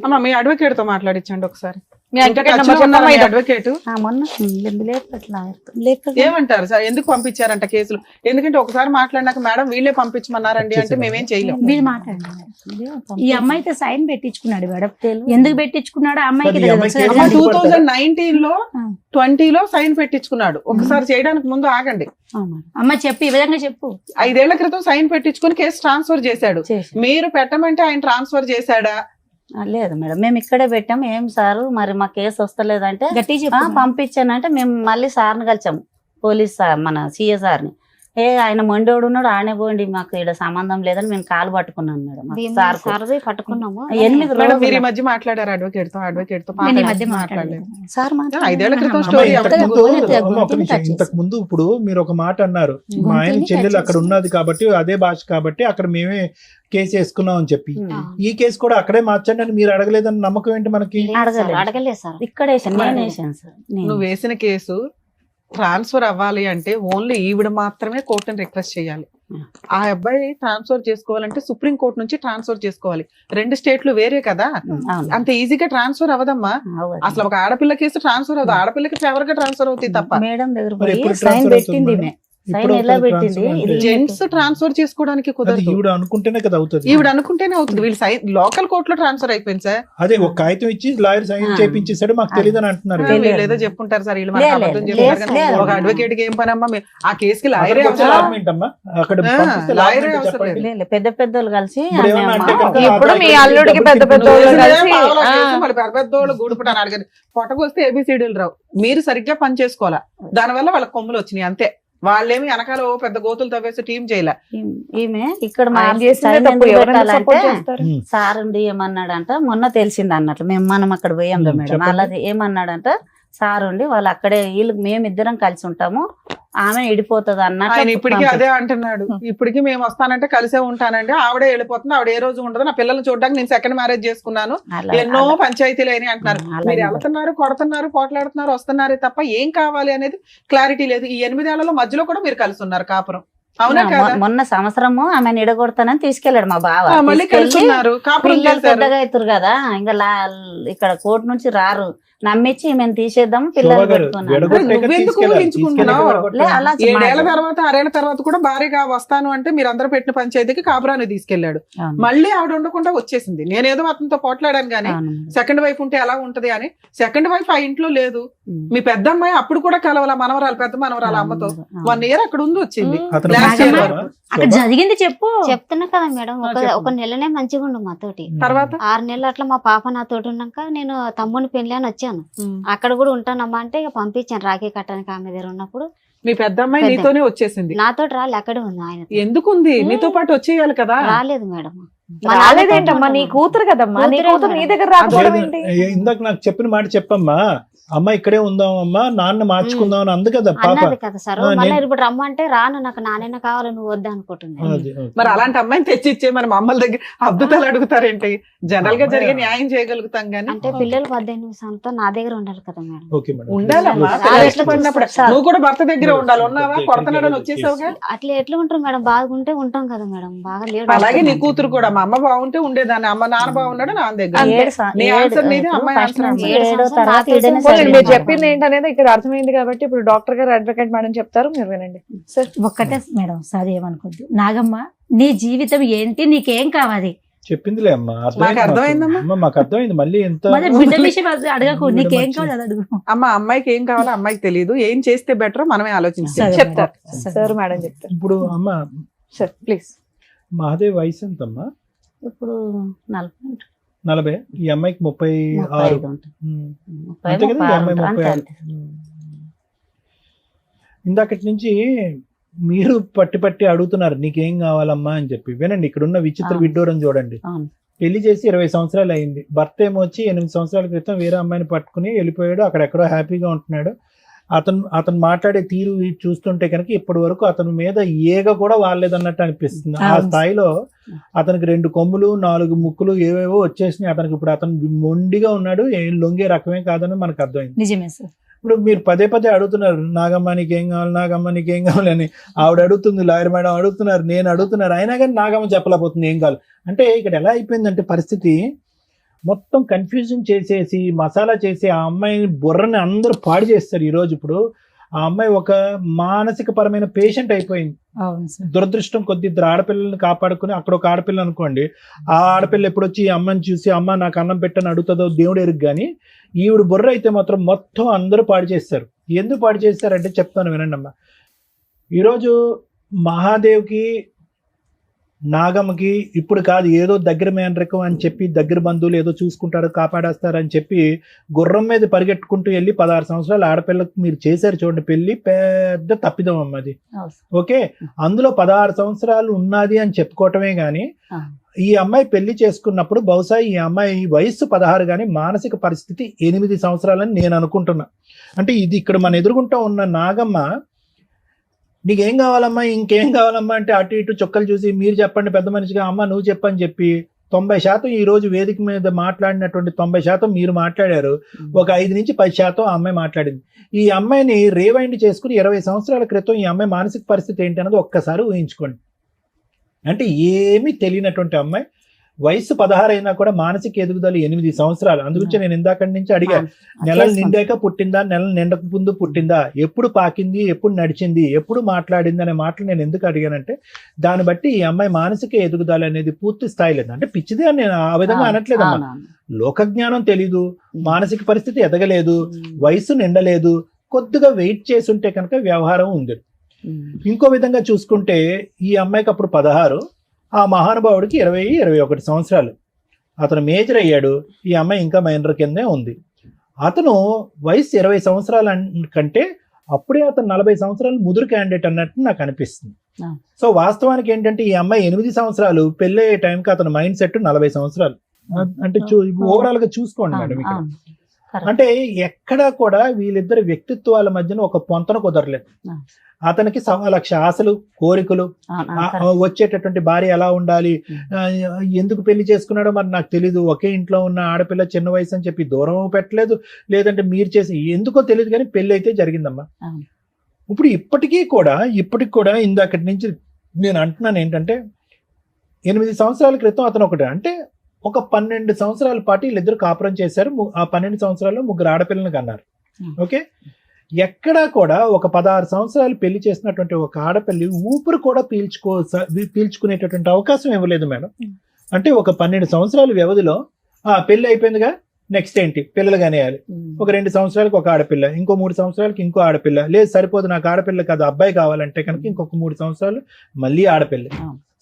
అమ్మా, మీ అడ్వకేట్ తో మాట్లాడించండి ఒకసారి. మీ advocate number చెప్పమ్మా. ఇది అడ్వకేట్ మొన్న ఏమంటారు సార్? ఎందుకు పంపించారంట కేసులు? ఎందుకంటే ఒకసారి మాట్లాడినాక మేడం వీళ్ళే పంపించమన్నారండి అంటే మేమేం చేయలేము. మీరు మాట్లాడండి. ఈ అమ్మాయితో సైన్ పెట్టించుకున్నాడు మేడం. ఎందుకు పెట్టించుకున్నాడు? అమ్మాయికి ఈ అమ్మాయి తెలుసు. కేసు 2019 లో 20 లో సైన్ పెట్టించుకున్నాడు. ఒకసారి చేయడానికి ముందు ఆగండి. అమ్మ చెప్పు, ఈ విధంగా చెప్పు. 5 ఏళ్ల క్రితం సైన్ పెట్టించుకుని కేసు ట్రాన్స్ఫర్ చేశాడు. మీరు పెట్టమంటే ఆయన ట్రాన్స్ఫర్ చేశాడా? లేదు మేడం, మేము ఇక్కడే పెట్టాం. ఏం సారు మరి మా కేసు వస్తలేదంటే గట్టి చెప్పు. పంపించానంటే మేము మళ్ళీ సార్ని కలిసాము, పోలీస్ సార్, మన సిఏ సార్ని. ఆయన మొండోడు ఉన్నాడు, ఆనే పోండి, మాకు ఇక్కడ సంబంధం లేదని మేము కాలు పట్టుకున్నాను మేడం. సర్వే పట్టుకున్నాము. 8 మేడం, రోజులు మీరు ఈ మధ్య మాట్లాడారు అడ్వకేట్ తో నేను ఈ మధ్య మాట్లాడలేదు. సార్ 5 ఏళ్ల క్రితం అమ్మ, స్టోరీ. ఇంతకు ముందు ఇప్పుడు మీరు ఒక మాట అన్నారు, మా ఆయన చెల్లెలు అక్కడ ఉన్నది కాబట్టి అదే భాష కాబట్టి అక్కడ మేమే కేసు వేసుకున్నాం అని చెప్పి. ఈ కేసు కూడా అక్కడే మార్చండి అని మీరు అడగలేదని నమ్మకం ఏంటి మనకి? అడగలేదు సార్. ఇక్కడ వేసాను, నేను వేసాను సార్. నువ్వు వేసిన కేసు ట్రాన్స్ఫర్ అవ్వాలి అంటే ఓన్లీ ఈవిడ మాత్రమే కోర్టుని రిక్వెస్ట్ చేయాలి. ఆ అబ్బాయి ట్రాన్స్ఫర్ చేసుకోవాలంటే సుప్రీం కోర్టు నుంచి ట్రాన్స్ఫర్ చేసుకోవాలి. 2 స్టేట్లు వేరే కదా, అంత ఈజీగా ట్రాన్స్ఫర్ అవ్వదమ్మా. అసలు ఒక ఆడపిల్ల కేసు ట్రాన్స్ఫర్ అవ్వదు, ఆడపిల్లకి ఫేవర్ గా ట్రాన్స్ఫర్ అవుతుంది తప్ప. మేడం దగ్గర మరి పోయి ఎప్పుడు సైన్ transfer పెట్టింది అవుతుంది? సైన్ ఇప్పుడు ఎలా అవుతుంది పెట్టింది transfer ఇది అంటే? జెంట్స్ ట్రాన్స్ఫర్ చేసుకోవడానికి అది కుదరదు. ఈవిడ అనుకుంటేనే కదా అవుతుంది. ఈవిడ అనుకుంటేనే అవుతుంది. వీళ్ళు లోకల్ కోర్టులో ట్రాన్స్ఫర్ అయిపోయింది సార్. అదే ఒక కాగితం ఇచ్చి లాయర్ సైన్ ఆ. చేపించేసాడు, మాకు తెలియదు అని అంటున్నారు. తెలియదు. వీళ్ళు ఏదో చెప్పుంటారు సార్, వీళ్ళు మనకు లేదు, అబద్ధం లేదు, చెప్తారు కానీ లేదు. ఒక అడ్వకేట్ కి ఏం పని అమ్మా? ఆ కేసుకి లాయరే అక్కడికి వచ్చే అవసరం. లాభం ఏంటమ్మా? అక్కడ ఆ, పంపిస్తే లాభం లాయరే ఏంటో అవసరం చెప్పండి. లేదు. లేదు, పెద్ద పెద్దోళ్ళు కలిసి ఇప్పుడు ఏమన్నా అంటే కనుక ఇప్పుడు మీ అక్కడ అల్లుడికి డబ్బులు పెద్ద పెద్ద వాళ్ళు తిప్పుకుని కలిసి, పావలా ఆ. కేసు మళ్ళీ పెద్ద పెద్దోళ్ళు గూడుపుటాను అడగదు. పొట్టకొస్తే ఏబిసిడీలు రావు. మీరు సరిగ్గా పని చేసుకోవాలా, దానివల్ల వాళ్ళ కొమ్ములు వచ్చినాయి అంతే. వాళ్ళేమి వెనకాల ఓ పెద్ద గోతులు తవ్వేసి టీం చేయలే. ఈమె ఇక్కడ ఆయన చేసిందే సైన్ తప్పు, ఎందుకు ఎవరైనా పెట్టాలంటే support చేస్తారు. ఉమ్. సార్ ఉండి ఏమన్నాడంట, మొన్న తెలిసింది అన్నట్లు మనం అక్కడ పోయాం కదా మేడం. చెప్పండి. అలాది ఏమన్నాడంట, సార్ ఉండి వాళ్ళు అక్కడే వీళ్ళు మేమిద్దరం కలిసి ఉంటాము, ఆమె ఇడిపోతుంది ఆయన అన్నట్లు ఇప్పటికీ అదే అంటున్నాడు. ఇప్పటికీ మేము వస్తానంటే కలిసే ఉంటానండి, ఆవిడే వెళ్ళిపోతుంది, ఆవిడ ఏ రోజు ఉండదు, నా పిల్లల్ని చూడడానికి నేను సెకండ్ మ్యారేజ్ చేసుకున్నాను, అలా- ఎన్నో అలా- పంచాయతీలు అయినాయి అంటున్నారు. అలా మీరు ఉండదు. వెళ్తున్నారు, కొడుతున్నారు, పోట్లాడుతున్నారు, వస్తున్నారే తప్ప ఏం కావాలి అనేది క్లారిటీ లేదు. ఈ 8 ఏళ్లలో మధ్యలో కూడా మీరు కలిసి ఉన్నారు కాపురం, అవునా కదా? మొన్న సంవత్సరము ఆమెను ఇడగొడతానని తీసుకెళ్లాడు మా బావ. మళ్ళీ తీసుకెళ్ళి కలిసి ఉన్నారు, కాపురం పిల్లలు చేశారు. పెద్దగా అవుతారు కదా, ఇంకా ఇక్కడ కోర్టు నుంచి రారు, నమ్మించి మేము తీసేద్దాం శోభా పిల్లలు గారు, పెట్టుకున్నాను. ఎడగొట్టాక నువ్వెందుకు తీసుకెళ్ళాలి. ఊహించుకుంటున్నావు? తీసుకెళ్ళి లే, అలా 7 ఏళ్ల తర్వాత 6 ఏళ్ల తర్వాత కూడా భార్యగా వస్తాను అంటే మీరు అందరూ పెట్టిన పంచాయతీకి కాపురాన్ని తీసుకెళ్లాడు. అవును. మళ్ళీ ఆవిడ ఉండకుండా వచ్చేసింది. నేనేదో అతనితో పోట్లాడాను కానీ అవును. సెకండ్ వైఫ్ ఉంటే ఎలా ఉంటది అని. సెకండ్ వైఫ్ ఆ ఇంట్లో లేదు. ఉమ్. మీ పెద్ద అమ్మాయి అప్పుడు కూడా కలవాల, మనవరాలు, పెద్ద మనవరాలు అమ్మతో అవును. 1 ఇయర్ అక్కడ ఉంది వచ్చింది. అతను Last year మాట్లాడారా? అక్కడ శోభా? జరిగింది చెప్పు. చెప్తున్నా కదా మేడం, చెప్పండి. ఒక నెలనే మంచిగా ఉండు మాతోటి. తర్వాత 6 నెలలు అట్లా మా పాప నాతోటి ఉన్నాక నేను తమ్ముని పెళ్లి అని వచ్చాను. అక్కడ కూడా ఉంటానమ్మా అంటే ఇక పంపించాను రాఖీ కట్టడానికి ఆమె దగ్గర ఉన్నప్పుడు. మీ పెద్ద అమ్మాయి పెద్ద. నీతోనే వచ్చేసింది. నాతోటి రాలే, అక్కడే ఉంది ఆయన. ఎందుకుంది? మీతో పాటు వచ్చేయాలి కదా. రాలేదు మేడం. రాలేదేంటమ్మా, నీ కూతురు కదమ్మా, నీ కూతురే కూతురు నీ మేడం. దగ్గర రాకపోవడం లేదు, ఏంటి? ఇందాక నాకు చెప్పిన మాట చెప్పమ్మా, అమ్మ ఇక్కడే ఉందాం అమ్మా, నాన్న మార్చుకుందాం అని అందు కదా పాప. అన్నది కదా సార్. ఆ, మళ్ళీ నేను- ఇప్పుడు రమ్మంటే రాను, నాకు నాన్న కావాలి, నువ్వు వద్దా అనుకుంటున్నా. అది, ఓకే. మరి అలాంటి అమ్మాయిని తెచ్చిచ్చే మన అమ్మల దగ్గర అద్భుతాలు అడుగుతారేంటి? జనరల్ గా జరిగే న్యాయం చేయగలుగుతాం గానీ. అంటే పిల్లలు 18 సంవత్సరంతో నా దగ్గర ఉండాలి కదా మేడం. Okay madam. ఉండాలమ్మా, ఆ, పిల్లలు ఎట్లా ఇష్టపడినప్పుడు. సార్. నువ్వు కూడా భర్త దగ్గర ఉండాలి. ఉన్నావా? ఓకే, కొడతనాడని ఓకే, వచ్చేసావుగా. అట్లా ఎట్లా ఉంటారు మేడం? బాగుంటే ఉంటాం కదా మేడం, బాగా లేడు. అలాగే నీ కూతురు కూడా మా అమ్మ బాగుంటే ఉండేదాన్ని, అమ్మ నాన్న బాగున్నాడు నాన్న దగ్గర. నీ ఆన్సర్ నీది, అమ్మాయి ఆన్సర్ నుంచి అమ్మాయి. 7వ తరగతి ఈడనే పోనీ, చదివింది మీరు మా చెప్పింది ఏంటనేది ఇక్కడ అర్థమైంది కాబట్టి ఇప్పుడు డాక్టర్ గారు, అడ్వకేట్ మేడం చెప్తారు, మీరు వినండి. సార్, ఒక్కటే మేడం, సార్ ఏమనుకోద్దు. నాగమ్మ, నీ జీవితం ఏంటి, నీకేం కావాలి? చెప్పిందిలే అమ్మా, మాకు అర్థమైందమ్మా. అమ్మ, మాకు అర్థమైంది. మళ్ళీ ఎంత మరి బిడ్డ విషయం అడగకు, బిడ్డ నీకేం మంచి- కావాలి అది అడుగు. అమ్మ, అమ్మాయికి ఏం కావాలో అమ్మాయికి తెలియదు. ఏం చేస్తే బెటర్ మనమే ఆలోచించాలి. సరే. చెప్తారు సార్, మేడం చెప్తారు. ఇప్పుడు అమ్మ, సార్ ప్లీజ్. మహాదేవ్ వయసు ఎంతమ్మా? ఇప్పుడు 40 40. ఈ అమ్మాయికి 36. 35 ఉంటుంది. ఉమ్. 30, అంతే కదా, ఈ అమ్మాయి 36 36. అంతే. ఇందాకటి నుంచి మీరు పట్టి పట్టి అడుగుతున్నారు నీకేం కావాలమ్మా అని చెప్పి. వినండి, ఇక్కడ ఉన్న విచిత్ర అవును. విడ్డూరం చూడండి. అవును. పెళ్లి చేసి 20 సంవత్సరాలు అయింది. భర్త ఏమో వచ్చి 8 సంవత్సరాల క్రితం వేరే అమ్మాయిని పట్టుకుని వెళ్ళిపోయాడు. అక్కడెక్కడో హ్యాపీగా ఉంటున్నాడు. అతను మాట్లాడే తీరు చూస్తుంటే కనుక ఇప్పటి వరకు అతని మీద ఏగ కూడా వాలేదన్నట్టు అనిపిస్తుంది. ఆ అవును. స్థాయిలో అతనికి 2 కొమ్ములు 4 ముక్కులు ఏవేవో వచ్చేసినాయి అతనికి. ఇప్పుడు అతను మొండిగా ఉన్నాడు, ఏం లొంగే రకమే కాదని మనకు అర్థమైంది. నిజమే సార్. ఇప్పుడు మీరు పదే పదే అడుగుతున్నారు నాగమ్మ నీకేం కావాలి, నాగమ్మ నీకేం కావాలని. ఆవిడ అడుగుతుంది, లాయర్ మేడం అడుగుతున్నారు, నేను అడుగుతున్నారు, అయినా కానీ నాగమ్మ చెప్పలేకపోతుంది ఏం కావాలి. అంటే ఇక్కడ ఎలా అయిపోయిందంటే పరిస్థితి మొత్తం కన్ఫ్యూజన్ చేసేసి మసాలా చేసి ఆ అమ్మాయిని బుర్రని అందరూ పాడు చేస్తారు ఈరోజు. ఇప్పుడు ఆ అమ్మాయి ఒక మానసిక పరమైన పేషెంట్ అయిపోయింది. అవును సార్. దురదృష్టం కొద్ది 2 ఆడపిల్లల్ని కాపాడుకుని, అక్కడ ఒక ఆడపిల్ల అనుకోండి, ఆ ఆడపిల్ల ఎప్పుడు వచ్చి ఈ అమ్మని చూసి అమ్మ నాకు అన్నం పెట్టని అడుగుతుందో దేవుడు ఎరుగు. కానీ ఈవిడ బుర్ర అయితే మాత్రం మొత్తం అందరూ పాడు చేస్తారు. ఎందుకు పాడు చేస్తారంటే చెప్తాను వినండి అమ్మ. ఈరోజు మహాదేవ్కి నాగమ్మకి ఇప్పుడు కాదు, ఏదో దగ్గర మేనరకం అని చెప్పి దగ్గర బంధువులు ఏదో చూసుకుంటారు కాపాడేస్తారు అని చెప్పి గుర్రం మీద పరిగెట్టుకుంటూ వెళ్ళి 16 సంవత్సరాల ఆడపిల్లకు మీరు చేశారు చూడండి పెళ్లి, పెద్ద తప్పిదం అమ్మ అది. అవును. ఓకే, అందులో 16 సంవత్సరాలు ఉన్నది అని చెప్పుకోవటమే గాని ఆ. ఈ అమ్మాయి పెళ్లి చేసుకున్నప్పుడు బహుశా ఈ అమ్మాయి వయస్సు 16 కానీ మానసిక పరిస్థితి 8 సంవత్సరాలని నేను అనుకుంటున్నా. అంటే ఇది ఇక్కడ మన ఎదురుగుంటా ఉన్న నాగమ్మ నీకేం కావాలమ్మా, ఇంకేం కావాలమ్మా అంటే అటు ఇటు చుక్కలు చూసి మీరు చెప్పండి పెద్ద మనిషిగా, అమ్మ నువ్వు చెప్పని చెప్పి 90% ఈ రోజు వేదిక మీద మాట్లాడినటువంటి 90% మీరు మాట్లాడారు. ఒక 5 నుంచి 10% ఆ అమ్మాయి మాట్లాడింది. ఈ అమ్మాయిని రీవైండ్ చేసుకుని 20 సంవత్సరాల క్రితం ఈ అమ్మాయి మానసిక పరిస్థితి ఏంటి అన్నది ఒక్కసారి ఊహించుకోండి. అంటే ఏమీ తెలియనటువంటి అమ్మాయి వయసు 16 అయినా కూడా మానసిక ఎదుగుదల 8 సంవత్సరాలు. అందుగురించి నేను ఇందాక నుంచి అడిగా, నెలలు నిండాక పుట్టిందా, నెలలు నిండక ముందు పుట్టిందా, ఎప్పుడు పాకింది, ఎప్పుడు నడిచింది, ఎప్పుడు మాట్లాడింది అనే మాటలు నేను ఎందుకు అడిగానంటే, దాన్ని బట్టి ఈ అమ్మాయి మానసిక ఎదుగుదల అనేది పూర్తి స్థాయి లేదు. అంటే పిచ్చిదే అని నేను ఆ విధంగా అనట్లేదమ్మా. లోక జ్ఞానం తెలీదు, మానసిక పరిస్థితి ఎదగలేదు, వయసు నిండలేదు, కొద్దిగా వెయిట్ చేసి ఉంటే కనుక వ్యవహారం ఉంది. ఇంకో విధంగా చూసుకుంటే ఈ అమ్మాయికి అప్పుడు 16, ఆ మహానుభావుడికి 20-21 సంవత్సరాలు. అతను మేజర్ అయ్యాడు, ఈ అమ్మాయి ఇంకా మైనర్ కిందే ఉంది. అతను వయసు 20 సంవత్సరాల కంటే అప్పుడే అతను 40 సంవత్సరాలు ముదురు క్యాండిడేట్ అన్నట్టు నాకు అనిపిస్తుంది. సో వాస్తవానికి ఏంటంటే ఈ అమ్మాయి 8 సంవత్సరాలు, పెళ్ళయ్యే టైంకి అతను మైండ్ సెట్ 40 సంవత్సరాలు. అంటే ఓవరాల్ గా చూసుకోండి మేడం ఇక్కడ. అంటే ఎక్కడా కూడా వీళ్ళిద్దరి వ్యక్తిత్వాల మధ్యన ఒక పొంతన కుదరలేదు. అతనికి 1,00,000 ఆశలు, కోరికలు, వచ్చేటటువంటి భార్య ఎలా ఉండాలి, ఎందుకు పెళ్లి చేసుకున్నాడో మరి నాకు తెలీదు. ఒకే ఇంట్లో ఉన్న ఆడపిల్ల చిన్న వయసు అని చెప్పి దూరం పెట్టలేదు, లేదంటే మీరు చేసి ఎందుకో తెలియదు, కానీ పెళ్లి అయితే జరిగిందమ్మా. ఇప్పుడు ఇప్పటికి కూడా ఇందాకటి నుంచి నేను అంటున్నాను ఏంటంటే, 8 సంవత్సరాల క్రితం అతను ఒకటి, అంటే ఒక 12 సంవత్సరాల పాటు వీళ్ళిద్దరు కాపురం చేశారు. ఆ 12 సంవత్సరాల్లో 3 ఆడపిల్లలను కన్నారు. ఓకే, ఎక్కడా కూడా ఒక 16 సంవత్సరాలు పెళ్లి చేసినటువంటి ఒక ఆడపిల్లి ఊపిరి కూడా పీల్చుకునేటటువంటి అవకాశం ఇవ్వలేదు మేడం. అంటే ఒక 12 సంవత్సరాల వ్యవధిలో పెళ్లి అయిపోయిందిగా, నెక్స్ట్ ఏంటి, పిల్లలు కనేయాలి. ఒక 2 సంవత్సరాలకు ఒక ఆడపిల్ల, ఇంకో 3 సంవత్సరాలకి ఇంకో ఆడపిల్ల, లేదు సరిపోదు నాకు ఆడపిల్ల కాదు అబ్బాయి కావాలంటే కనుక ఇంకొక 3 సంవత్సరాలు మళ్ళీ ఆడపిల్ల.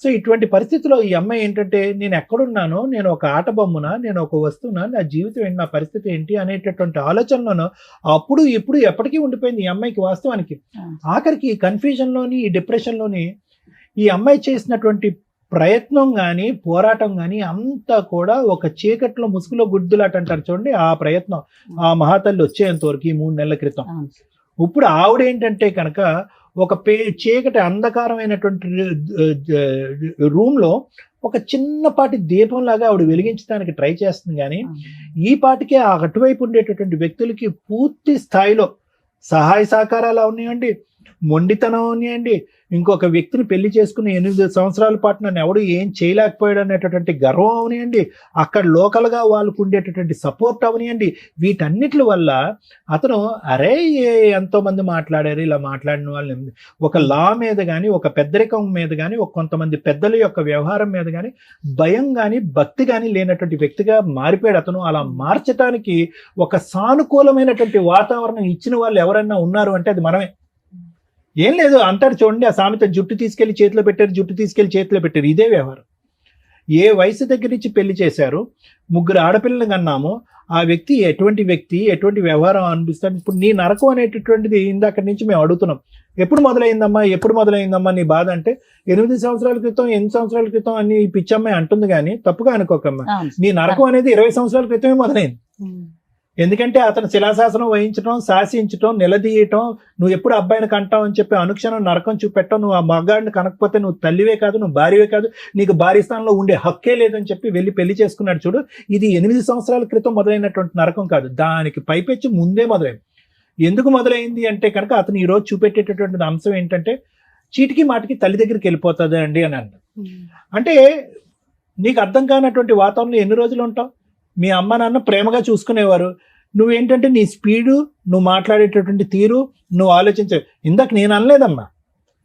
సో ఇటువంటి పరిస్థితిలో ఈ అమ్మాయి ఏంటంటే, నేను ఎక్కడున్నానో, నేను ఒక ఆట బొమ్మనా, నేను ఒక వస్తువునా, నా జీవితం ఏంటి, నా పరిస్థితి ఏంటి అనేటటువంటి ఆలోచనలోనో అప్పుడు ఇప్పుడు ఎప్పటికీ ఉండిపోయింది ఈ అమ్మాయికి. వాస్తవానికి ఆఖరికి కన్ఫ్యూజన్ లోని, ఈ డిప్రెషన్ లోని ఈ అమ్మాయి చేసినటువంటి ప్రయత్నం గాని, పోరాటం గాని అంతా కూడా ఒక చీకట్లో ముసుగులో గుడ్దులాట అంటారు చూడండి, ఆ ప్రయత్నం ఆ మహాతల్లి వచ్చేంత వరకు ఈ 3 నెలల క్రితం. ఇప్పుడు ఆవిడ ఏంటంటే కనుక ఒక చీకటి అంధకారమైనటువంటి రూమ్ లో ఒక చిన్నపాటి దీపం లాగా ఆవిడ వెలిగించడానికి ట్రై చేస్తుంది. కానీ ఈ పాటికే ఆ అటువైపు ఉండేటటువంటి వ్యక్తులకి పూర్తి స్థాయిలో సహాయ సహకారాలు ఉన్నాయండి, మొండితనం ఉన్నాయండి, ఇంకొక వ్యక్తిని పెళ్లి చేసుకుని 8 సంవత్సరాల పాటు నన్ను ఎవడు ఏం చేయలేకపోయాడు అనేటటువంటి గర్వం అవనియండి, అక్కడ లోకల్గా వాళ్ళకు ఉండేటటువంటి సపోర్ట్ అవనియండి. వీటన్నిటి వల్ల అతను అరే ఎంతో మంది మాట్లాడారు, ఇలా మాట్లాడిన వాళ్ళని ఒక లా మీద కానీ, ఒక పెద్దరికం మీద కానీ, ఒక కొంతమంది పెద్దల యొక్క వ్యవహారం మీద కానీ భయం కానీ భక్తి కానీ లేనటువంటి వ్యక్తిగా మారిపోయాడు అతను. అలా మార్చడానికి ఒక సానుకూలమైనటువంటి వాతావరణం ఇచ్చిన వాళ్ళు ఎవరన్నా ఉన్నారు అంటే అది మనమే. ఏం లేదు అంటారు చూడండి, ఆ సామెత, జుట్టు తీసుకెళ్లి చేతిలో పెట్టారు, జుట్టు తీసుకెళ్లి చేతిలో పెట్టారు. ఇదే వ్యవహారం. ఏ వయసు దగ్గర నుంచి పెళ్లి చేశారు, 3 ఆడపిల్లలు కన్నాము, ఆ వ్యక్తి ఎటువంటి వ్యవహారం అనిపిస్తాడు. ఇప్పుడు నీ నరకం అనేటటువంటిది ఇందాక నుంచి మేము అడుగుతున్నాం, ఎప్పుడు మొదలైందమ్మా నీ బాధ అంటే 8 సంవత్సరాల క్రితం, 8 సంవత్సరాల క్రితం అని ఈ పిచ్చమ్మాయి అంటుంది. కానీ తప్పుగా అనుకోకమ్మా, నీ నరకం అనేది 20 సంవత్సరాల క్రితమే మొదలైంది. ఎందుకంటే అతను శిలాశాసనం వహించడం, శాసించడం, నిలదీయటం, నువ్వు ఎప్పుడు అబ్బాయిని కంటావు అని చెప్పి అనుక్షణం నరకం చూపెట్టడం, నువ్వు ఆ మగాడిని కనకపోతే నువ్వు తల్లివే కాదు, నువ్వు భార్యవే కాదు, నీకు భార్య స్థానంలో ఉండే హక్కే లేదని చెప్పి వెళ్ళి పెళ్లి చేసుకున్నాడు చూడు. ఇది 8 సంవత్సరాల క్రితం మొదలైనటువంటి నరకం కాదు, దానికి పైపెచ్చి ముందే మొదలైంది. ఎందుకు మొదలైంది అంటే కనుక అతను ఈరోజు చూపెట్టేటటువంటి అంశం ఏంటంటే, చీటికి మాటికి తల్లి దగ్గరికి వెళ్ళిపోతుంది అండి అని అన్నాడు. అంటే నీకు అర్థం కానటువంటి వాతావరణంలో ఎన్ని రోజులు ఉంటావు? మీ అమ్మ నాన్న ప్రేమగా చూసుకునేవారు, నువ్వేంటంటే నీ స్పీడు, నువ్వు మాట్లాడేటటువంటి తీరు, నువ్వు ఆలోచించే. ఇందాక నేను అనలేదమ్మా,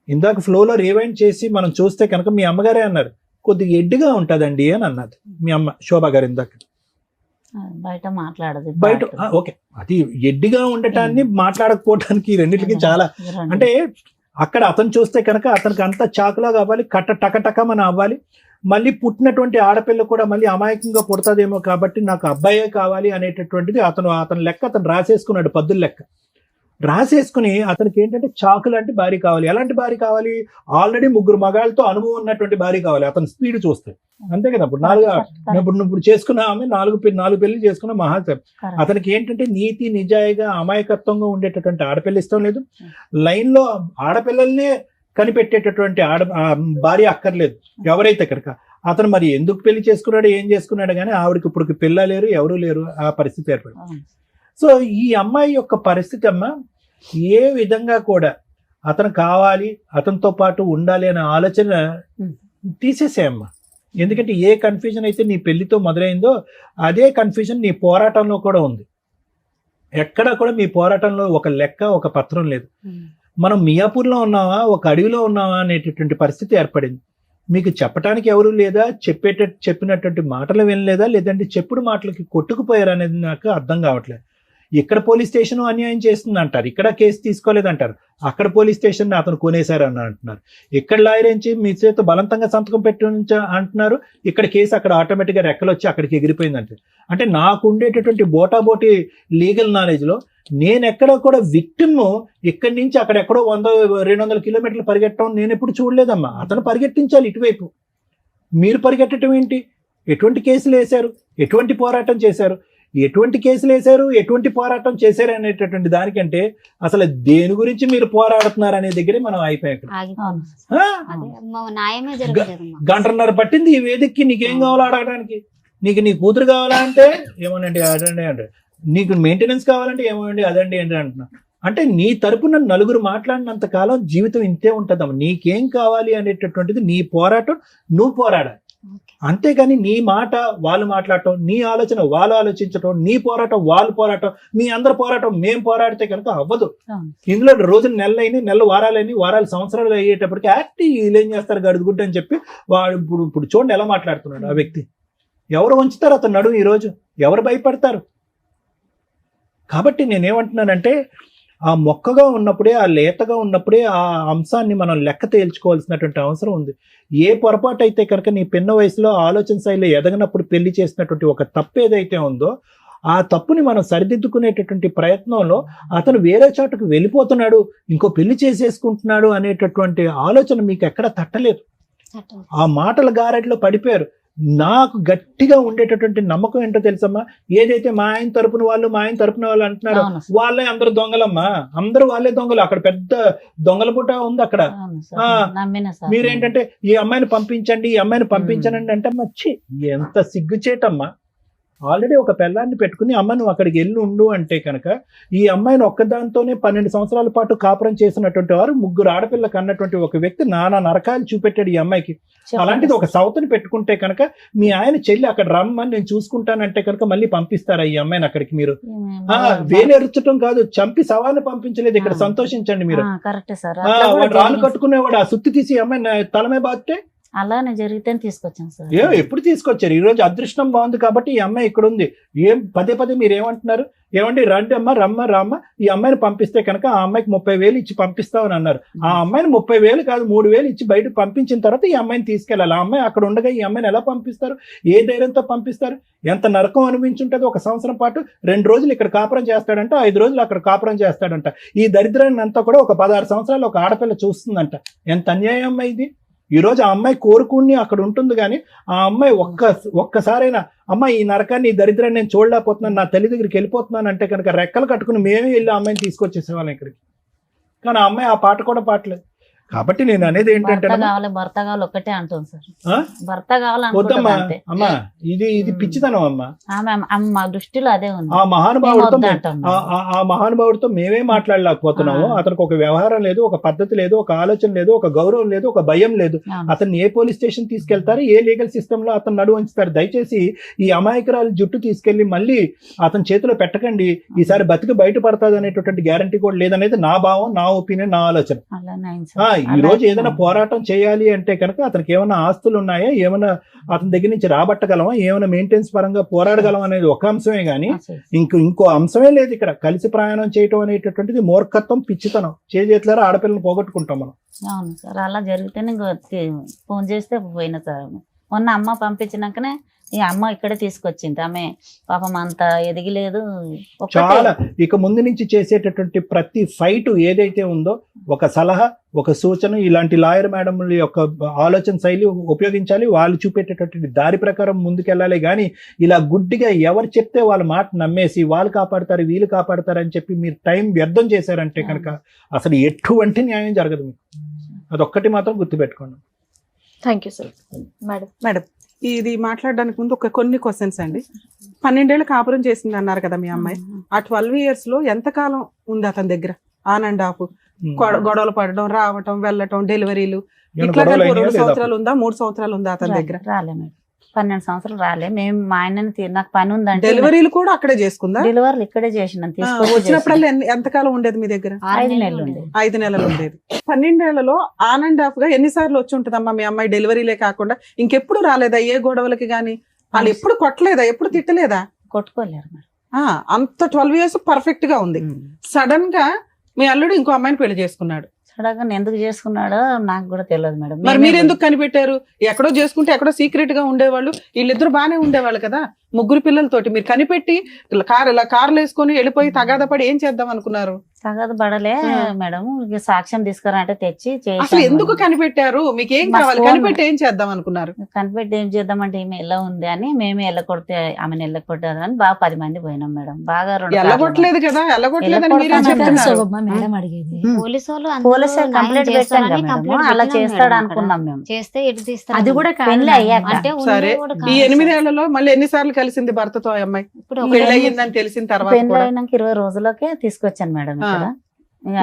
ఇందాక ఫ్లోలో రివైండ్ చేసి మనం చూస్తే కనుక మీ అమ్మగారే అన్నారు, కొద్దిగా ఎడ్డుగా ఉంటుందండి అని అన్నది మీ అమ్మ శోభా గారు ఇందాక. బయట మాట్లాడదు, బయట ఓకే, అది ఎడ్డిగా ఉండటాన్ని మాట్లాడకపోవటానికి రెండింటికి చాలా, అంటే అక్కడ అతను చూస్తే కనుక అతనికి అంత చాకులా కావాలి, టకటకమని అవ్వాలి. మళ్ళీ పుట్టినటువంటి ఆడపిల్ల కూడా మళ్ళీ అమాయకంగా పుడతాదేమో కాబట్టి నాకు అబ్బాయే కావాలి అనేటటువంటిది అతని లెక్క అతను రాసేసుకున్నాడు, పద్దుల లెక్క రాసేసుకుని అతనికి ఏంటంటే చాకు లాంటి భార్య కావాలి. ఎలాంటి భార్య కావాలి? ఆల్రెడీ 3 మగాళ్ళతో అనుభవం ఉన్నటువంటి భార్య కావాలి. అతని స్పీడ్ చూస్తే అంతే కదా. ఇప్పుడు చేసుకున్న ఆమె 4 పెళ్లి చేసుకున్న మహాసేపు. అతనికి ఏంటంటే నీతి నిజాయిగా అమాయకత్వంగా ఉండేటటువంటి ఆడపిల్ల ఇష్టం లేదు, లైన్ లో ఆడపిల్లల్నే కనిపెట్టేటటువంటి భార్య అక్కర్లేదు ఎవరైతే కనుక. అతను మరి ఎందుకు పెళ్లి చేసుకున్నాడు, ఏం చేసుకున్నాడు కానీ ఆవిడకి ఇప్పుడు పిల్ల లేరు, ఎవరూ లేరు, ఆ పరిస్థితి ఏర్పడింది. సో ఈ అమ్మాయి యొక్క పరిస్థితి అమ్మ ఏ విధంగా కూడా అతను కావాలి, అతనితో పాటు ఉండాలి అనే ఆలోచన తీసేసేయమ్మా. ఎందుకంటే ఏ కన్ఫ్యూజన్ అయితే నీ పెళ్లితో మొదలైందో అదే కన్ఫ్యూజన్ నీ పోరాటంలో కూడా ఉంది. ఎక్కడా కూడా మీ పోరాటంలో ఒక లెక్క, ఒక పత్రం లేదు. మనం మియాపూర్లో ఉన్నావా, ఒక అడవిలో ఉన్నావా అనేటటువంటి పరిస్థితి ఏర్పడింది. మీకు చెప్పడానికి ఎవరు లేదా, చెప్పినటువంటి మాటలు వినలేదా, లేదంటే చెప్పుడు మాటలకి కొట్టుకుపోయారు అనేది నాకు అర్థం కావట్లేదు. ఇక్కడ పోలీస్ స్టేషన్ అన్యాయం చేస్తుంది అంటారు, ఇక్కడ కేసు తీసుకోలేదంటారు, అక్కడ పోలీస్ స్టేషన్ అతను కొనేశారని అంటున్నారు, ఇక్కడ లాయర్ నుంచి మీ చేత బలవంతంగా సంతకం పెట్టి అంటున్నారు, ఇక్కడ కేసు అక్కడ ఆటోమేటిక్గా రెక్కలు వచ్చి అక్కడికి ఎగిరిపోయిందంటే. అంటే నాకు ఉండేటటువంటి బోటాబోటి లీగల్ నాలెడ్జ్లో నేను ఎక్కడ కూడా విక్టిమ్ ఇక్కడి నుంచి అక్కడ ఎక్కడో 100-200 కిలోమీటర్లు పరిగెట్టడం నేను ఎప్పుడు చూడలేదమ్మా. అతను పరిగెట్టించాలి ఇటువైపు, మీరు పరిగెట్టడం ఏంటి? ఎటువంటి కేసులు వేశారు, ఎటువంటి పోరాటం చేశారు, ఎటువంటి కేసులు వేశారు, ఎటువంటి పోరాటం చేశారు అనేటటువంటి దానికంటే అసలు దేని గురించి మీరు పోరాడుతున్నారు అనే దగ్గరే మనం అయిపోయాం. న్యాయమే జరగలేదమ్మా. గంటన్నర పట్టింది ఈ వేదికకి. నీకేం కావాలో అడగడానికి, నీకు నీ కూతురు కావాలా అంటే ఏమోనండి అదండి అంటే, నీకు మెయింటెనెన్స్ కావాలంటే ఏమోనండి అదండి ఏంటి అంటున్నా. అంటే నీ తరపున నలుగురు మాట్లాడినంత కాలం జీవితం ఇంతే ఉంటుందమ్మా. నీకేం కావాలి అనేటటువంటిది నీ పోరాటం నువ్వు పోరాడాలి, అంతేగాని నీ మాట వాళ్ళు మాట్లాడటం, నీ ఆలోచన వాళ్ళు ఆలోచించటం, నీ పోరాటం వాళ్ళు పోరాటం, మీ అందరి పోరాటం మేం పోరాడితే కనుక అవ్వదు. ఇందులో రోజులు నెలలు వారాలు సంవత్సరాలు అయ్యేటప్పటికి వీళ్ళు ఏం చేస్తారు గడుగుడ్డ అని చెప్పి వాడు ఇప్పుడు చూడండి ఎలా మాట్లాడుతున్నాడు ఆ వ్యక్తి. ఎవరు వంచుతారు అతను నడుము ఈరోజు, ఎవరు భయపడతారు? కాబట్టి నేనేమంటున్నానంటే ఆ మొక్కగా ఉన్నప్పుడే, ఆ లేతగా ఉన్నప్పుడే ఆ అంశాన్ని మనం లెక్క తేల్చుకోవాల్సినటువంటి అవసరం ఉంది. ఏ పొరపాటు అయితే కనుక నీ పిన్న వయసులో ఆలోచన శైలిలో ఎదగనప్పుడు పెళ్లి చేసినటువంటి ఒక తప్పు ఏదైతే ఉందో ఆ తప్పుని మనం సరిదిద్దుకునేటటువంటి ప్రయత్నంలో అతను వేరే చోటకు వెళ్ళిపోతున్నాడు, ఇంకో పెళ్లి చేసేసుకుంటున్నాడు అనేటటువంటి ఆలోచన మీకు ఎక్కడ తట్టలేదు. ఆ మాటల గారడిలో పడిపోయారు. నాకు గట్టిగా ఉండేటటువంటి నమ్మకం ఏంటో తెలుసమ్మా, ఏదైతే మా ఆయన తరపున వాళ్ళు అంటున్నారో వాళ్ళే అందరు దొంగలమ్మా, అందరూ వాళ్ళే దొంగలు. అక్కడ పెద్ద దొంగల పుట్ట ఉంది అక్కడ. మీరేంటంటే ఈ అమ్మాయిని పంపించండి అంటే మచ్చి ఎంత సిగ్గుచేటమ్మా. ఆల్రెడీ ఒక పిల్లాన్ని పెట్టుకుని అమ్మ నువ్వు అక్కడికి వెళ్ళి ఉండు అంటే కనుక ఈ అమ్మాయిని ఒక్కదాంతోనే 12 సంవత్సరాల పాటు కాపురం చేసినటువంటి వారు, 3 ఆడపిల్లలకు అన్నటువంటి ఒక వ్యక్తి నానా నరకాలు చూపెట్టాడు ఈ అమ్మాయికి. అలాంటిది ఒక సౌతని పెట్టుకుంటే కనుక మీ ఆయన చెల్లి అక్కడ రమ్మని నేను చూసుకుంటానంటే కనుక మళ్ళీ పంపిస్తారా ఈ అమ్మాయిని అక్కడికి? మీరు వేలెరుచడం కాదు, చంపి సవాల్ని పంపించలేదు. ఇక్కడ సంతోషించండి మీరు. వాడు రాళ్ళు కట్టుకునేవాడు ఆ సుత్తి తీసి అమ్మాయి తలమే బాధితే అలానే జరిగితే తీసుకొచ్చాను సార్. ఎప్పుడు తీసుకొచ్చారు? ఈ రోజు అదృష్టం బాగుంది కాబట్టి ఈ అమ్మాయి ఇక్కడ ఉంది. పదే మీరు ఏమంటున్నారు? ఏమండి రండి అమ్మ రామ్మ ఈ అమ్మాయిని పంపిస్తే కనుక ఆ అమ్మాయికి 30,000 ఇచ్చి పంపిస్తామని అన్నారు. ఆ అమ్మాయిని 30,000 కాదు 3,000 ఇచ్చి బయట పంపించిన తర్వాత ఈ అమ్మాయిని తీసుకెళ్ళాలి. ఆ అమ్మాయి అక్కడ ఉండగా ఈ అమ్మాయిని ఎలా పంపిస్తారు? ఏ ధైర్యంతో పంపిస్తారు? ఎంత నరకం అనిపించుంటది. 1 సంవత్సరం పాటు 2 రోజులు ఇక్కడ కాపురం చేస్తాడంట, 5 రోజులు అక్కడ కాపురం చేస్తాడంట. ఈ దరిద్రాన్ని అంతా కూడా ఒక 16 సంవత్సరాలు ఒక ఆడపిల్ల చూస్తుందంట. ఎంత అన్యాయం అమ్మాయి ఇది. ఈ రోజు ఆ అమ్మాయి కోరుకుని అక్కడ ఉంటుంది, కానీ ఆ అమ్మాయి ఒక్కసారైనా అమ్మ ఈ నరకాన్ని, ఈ దరిద్రాన్ని నేను చూడలేకపోతున్నాను, నా తల్లి దగ్గరికి వెళ్ళిపోతున్నాను అంటే కనుక రెక్కలు కట్టుకుని మేమే వెళ్ళి ఆ అమ్మాయిని తీసుకొచ్చేసేవాళ్ళం ఇక్కడికి. కానీ ఆ అమ్మాయి ఆ పాట కూడా పాటలేదు. కాబట్టి నేను అనేది ఏంటంటే భర్త కావాలి ఒక్కటే అంటుంది సార్. భర్త వద్దమ్మా అమ్మా, ఇది పిచ్చితనం అమ్మా. మా దృష్టిలో అదే ఉంది. ఆ మహానుభావుడితో మేమే మాట్లాడలేకపోతున్నాము. అతనికి ఒక వ్యవహారం లేదు, ఒక పద్ధతి లేదు, ఒక ఆలోచన లేదు, ఒక గౌరవం లేదు, ఒక భయం లేదు. అతన్ని ఏ పోలీస్ స్టేషన్ తీసుకెళ్తారు, ఏ లీగల్ సిస్టమ్ లో అతను నడువు ఉంచుతారు? దయచేసి ఈ అమాయకురాలు జుట్టు తీసుకెళ్లి మళ్ళీ అతని చేతిలో పెట్టకండి. ఈసారి బతికి బయటపడతాది అనేటటువంటి గ్యారంటీ కూడా లేదనేది నా భావం, నా ఒపీనియన్, నా ఆలోచన. ఈ రోజు ఏదైనా పోరాటం చేయాలి అంటే కనుక అతనికి ఏమైనా ఆస్తులు ఉన్నాయా, ఏమైనా అతని దగ్గర నుంచి రాబట్టగలమా, ఏమైనా మెయింటెనెన్స్ పరంగా పోరాడగలం అనేది ఒక అంశమే గానీ ఇంకో అంశమే లేదు ఇక్కడ. కలిసి ప్రయాణం చేయటం అనేటటువంటిది మూర్ఖత్వం, పిచ్చితనం. చేతులారా ఆడపిల్లని పోగొట్టుకుంటాం మనం. అవును సార్, అలా జరిగితేనే ఫోన్ చేస్తే పోయిన సార్. మొన్న అమ్మ పంపించినాకనే ఈ అమ్మ ఇక్కడే తీసుకొచ్చింది. ఆమె పాపం అంత ఎదిగిలేదు. చాలా ఇక ముందు నుంచి చేసేటటువంటి ప్రతి ఫైట్ ఏదైతే ఉందో ఒక సలహా, ఒక సూచన, ఇలాంటి లాయర్ మేడంల యొక్క ఆలోచన శైలి ఉపయోగించాలి. వాళ్ళు చూపేటటువంటి దారి ప్రకారం ముందుకెళ్ళాలి. కానీ ఇలా గుడ్డిగా ఎవరు చెప్తే వాళ్ళ మాట నమ్మేసి వాళ్ళు కాపాడతారు, వీళ్ళు కాపాడతారు అని చెప్పి మీరు టైం వ్యర్థం చేశారంటే కనుక అసలు ఎటువంటి న్యాయం జరగదు మీకు. అదొక్కటి మాత్రం గుర్తుపెట్టుకోండి. Thank you sir. మేడం ఇది మాట్లాడడానికి ముందు కొన్ని క్వశ్చన్స్ అండి. 12 ఏళ్ళు కాపురం చేసింది అన్నారు కదా మీ అమ్మాయి. ఆ 12 years లో ఎంతకాలం ఉంది అతని దగ్గర? ఆన్ అండ్ ఆఫ్ గొడవలు పడడం, రావటం, వెళ్ళటం, డెలివరీలు, ఏమైనా ఇట్లా గొడవలు కలిపి అయినాయా 2 లేదా? సంవత్సరాలు ఉందా 3 సంవత్సరాలు ఉందా అతని దగ్గర? రాలే మేడం, 12 సంవత్సరాలు రాలే. మేము మా ఆయనని నాకు పని ఉందంటే డెలివరీలు కూడా అక్కడే చేసుకుందా? డెలివరీలు ఇక్కడే చేసినాం, వచ్చినప్పుడల్లా ఎంతకాలం ఉండేది మీ దగ్గర? 5 నెలలు ఉండేది. 5 నెలలు ఉండేది. 12 ఏళ్లలో ఆన్ అండ్ ఆఫ్ గా ఎన్నిసార్లు వచ్చి ఉంటుందమ్మా మీ అమ్మాయి డెలివరీలే కాకుండా? ఇంకెప్పుడు రాలేదా ఏ గొడవలకి గానీ? వాళ్ళు ఎప్పుడు కొట్టలేదా, ఎప్పుడు తిట్టలేదా? కొట్టుకోలేరు మేడం. అంత 12 years పర్ఫెక్ట్ గా ఉంది. సడన్ గా మీ అల్లుడు ఇంకో అమ్మాయిని పెళ్లి చేసుకున్నాడు. సడన్ గా ఎందుకు చేసుకున్నాడో నాకు కూడా తెలియదు మేడం. మరి మీరు ఎందుకు కనిపెట్టారు? ఎక్కడో చేసుకుంటే ఎక్కడో సీక్రెట్ గా ఉండేవాళ్ళు, వీళ్ళిద్దరు బానే ఉండేవాళ్ళు కదా 3 పిల్లలతోటి. మీరు కనిపెట్టి కార్లు వేసుకొని వెళ్ళిపోయి తగాదా పడి ఏం చేద్దాం అనుకున్నారు? తగదు పడలే మేడం, సాక్ష్యం తీసుకురా అంటే తెచ్చి అసలు ఎందుకు కనిపెట్టారు? మీకు ఏం కావాలి? కనిపెట్టి ఏం చేద్దాం అనుకున్నారు? కనిపెట్టి ఏం చేద్దామంటే ఈమె ఎలా ఉంది అని మేమే ఎల్లకొడితే ఆమెను ఎల్లకొట్టారు అని బాగా 10 మంది పోయినాం మేడం. బాగా ఎల్లగొట్టలేదు కదా, ఎల్లగొట్టలేదని మీరే చెప్తున్నారు. శోభమ్మ మేడం అడిగేది. పోలీసు వాళ్ళు పోలీసే కంప్లైంట్ పెట్టాం కదా మేడం, అలా చేస్తాడు అనుకున్నాం మేము. చేస్తే ఎటు తీస్తారు? అది కూడా కాదు పెళ్లి మేడం. అయ్యాక. అంటే సరే, ఈ 8 ఏళ్లలో మళ్ళీ ఎన్నిసార్లు కలిసింది భర్తతో ఆ అమ్మాయి? ఇప్పుడు పెళ్లి అయ్యిందని తెలిసిన తర్వాత పెళ్లి కూడా? అయినాక 20 రోజులకే తీసుకొచ్చాను మేడం ఇక్కడ.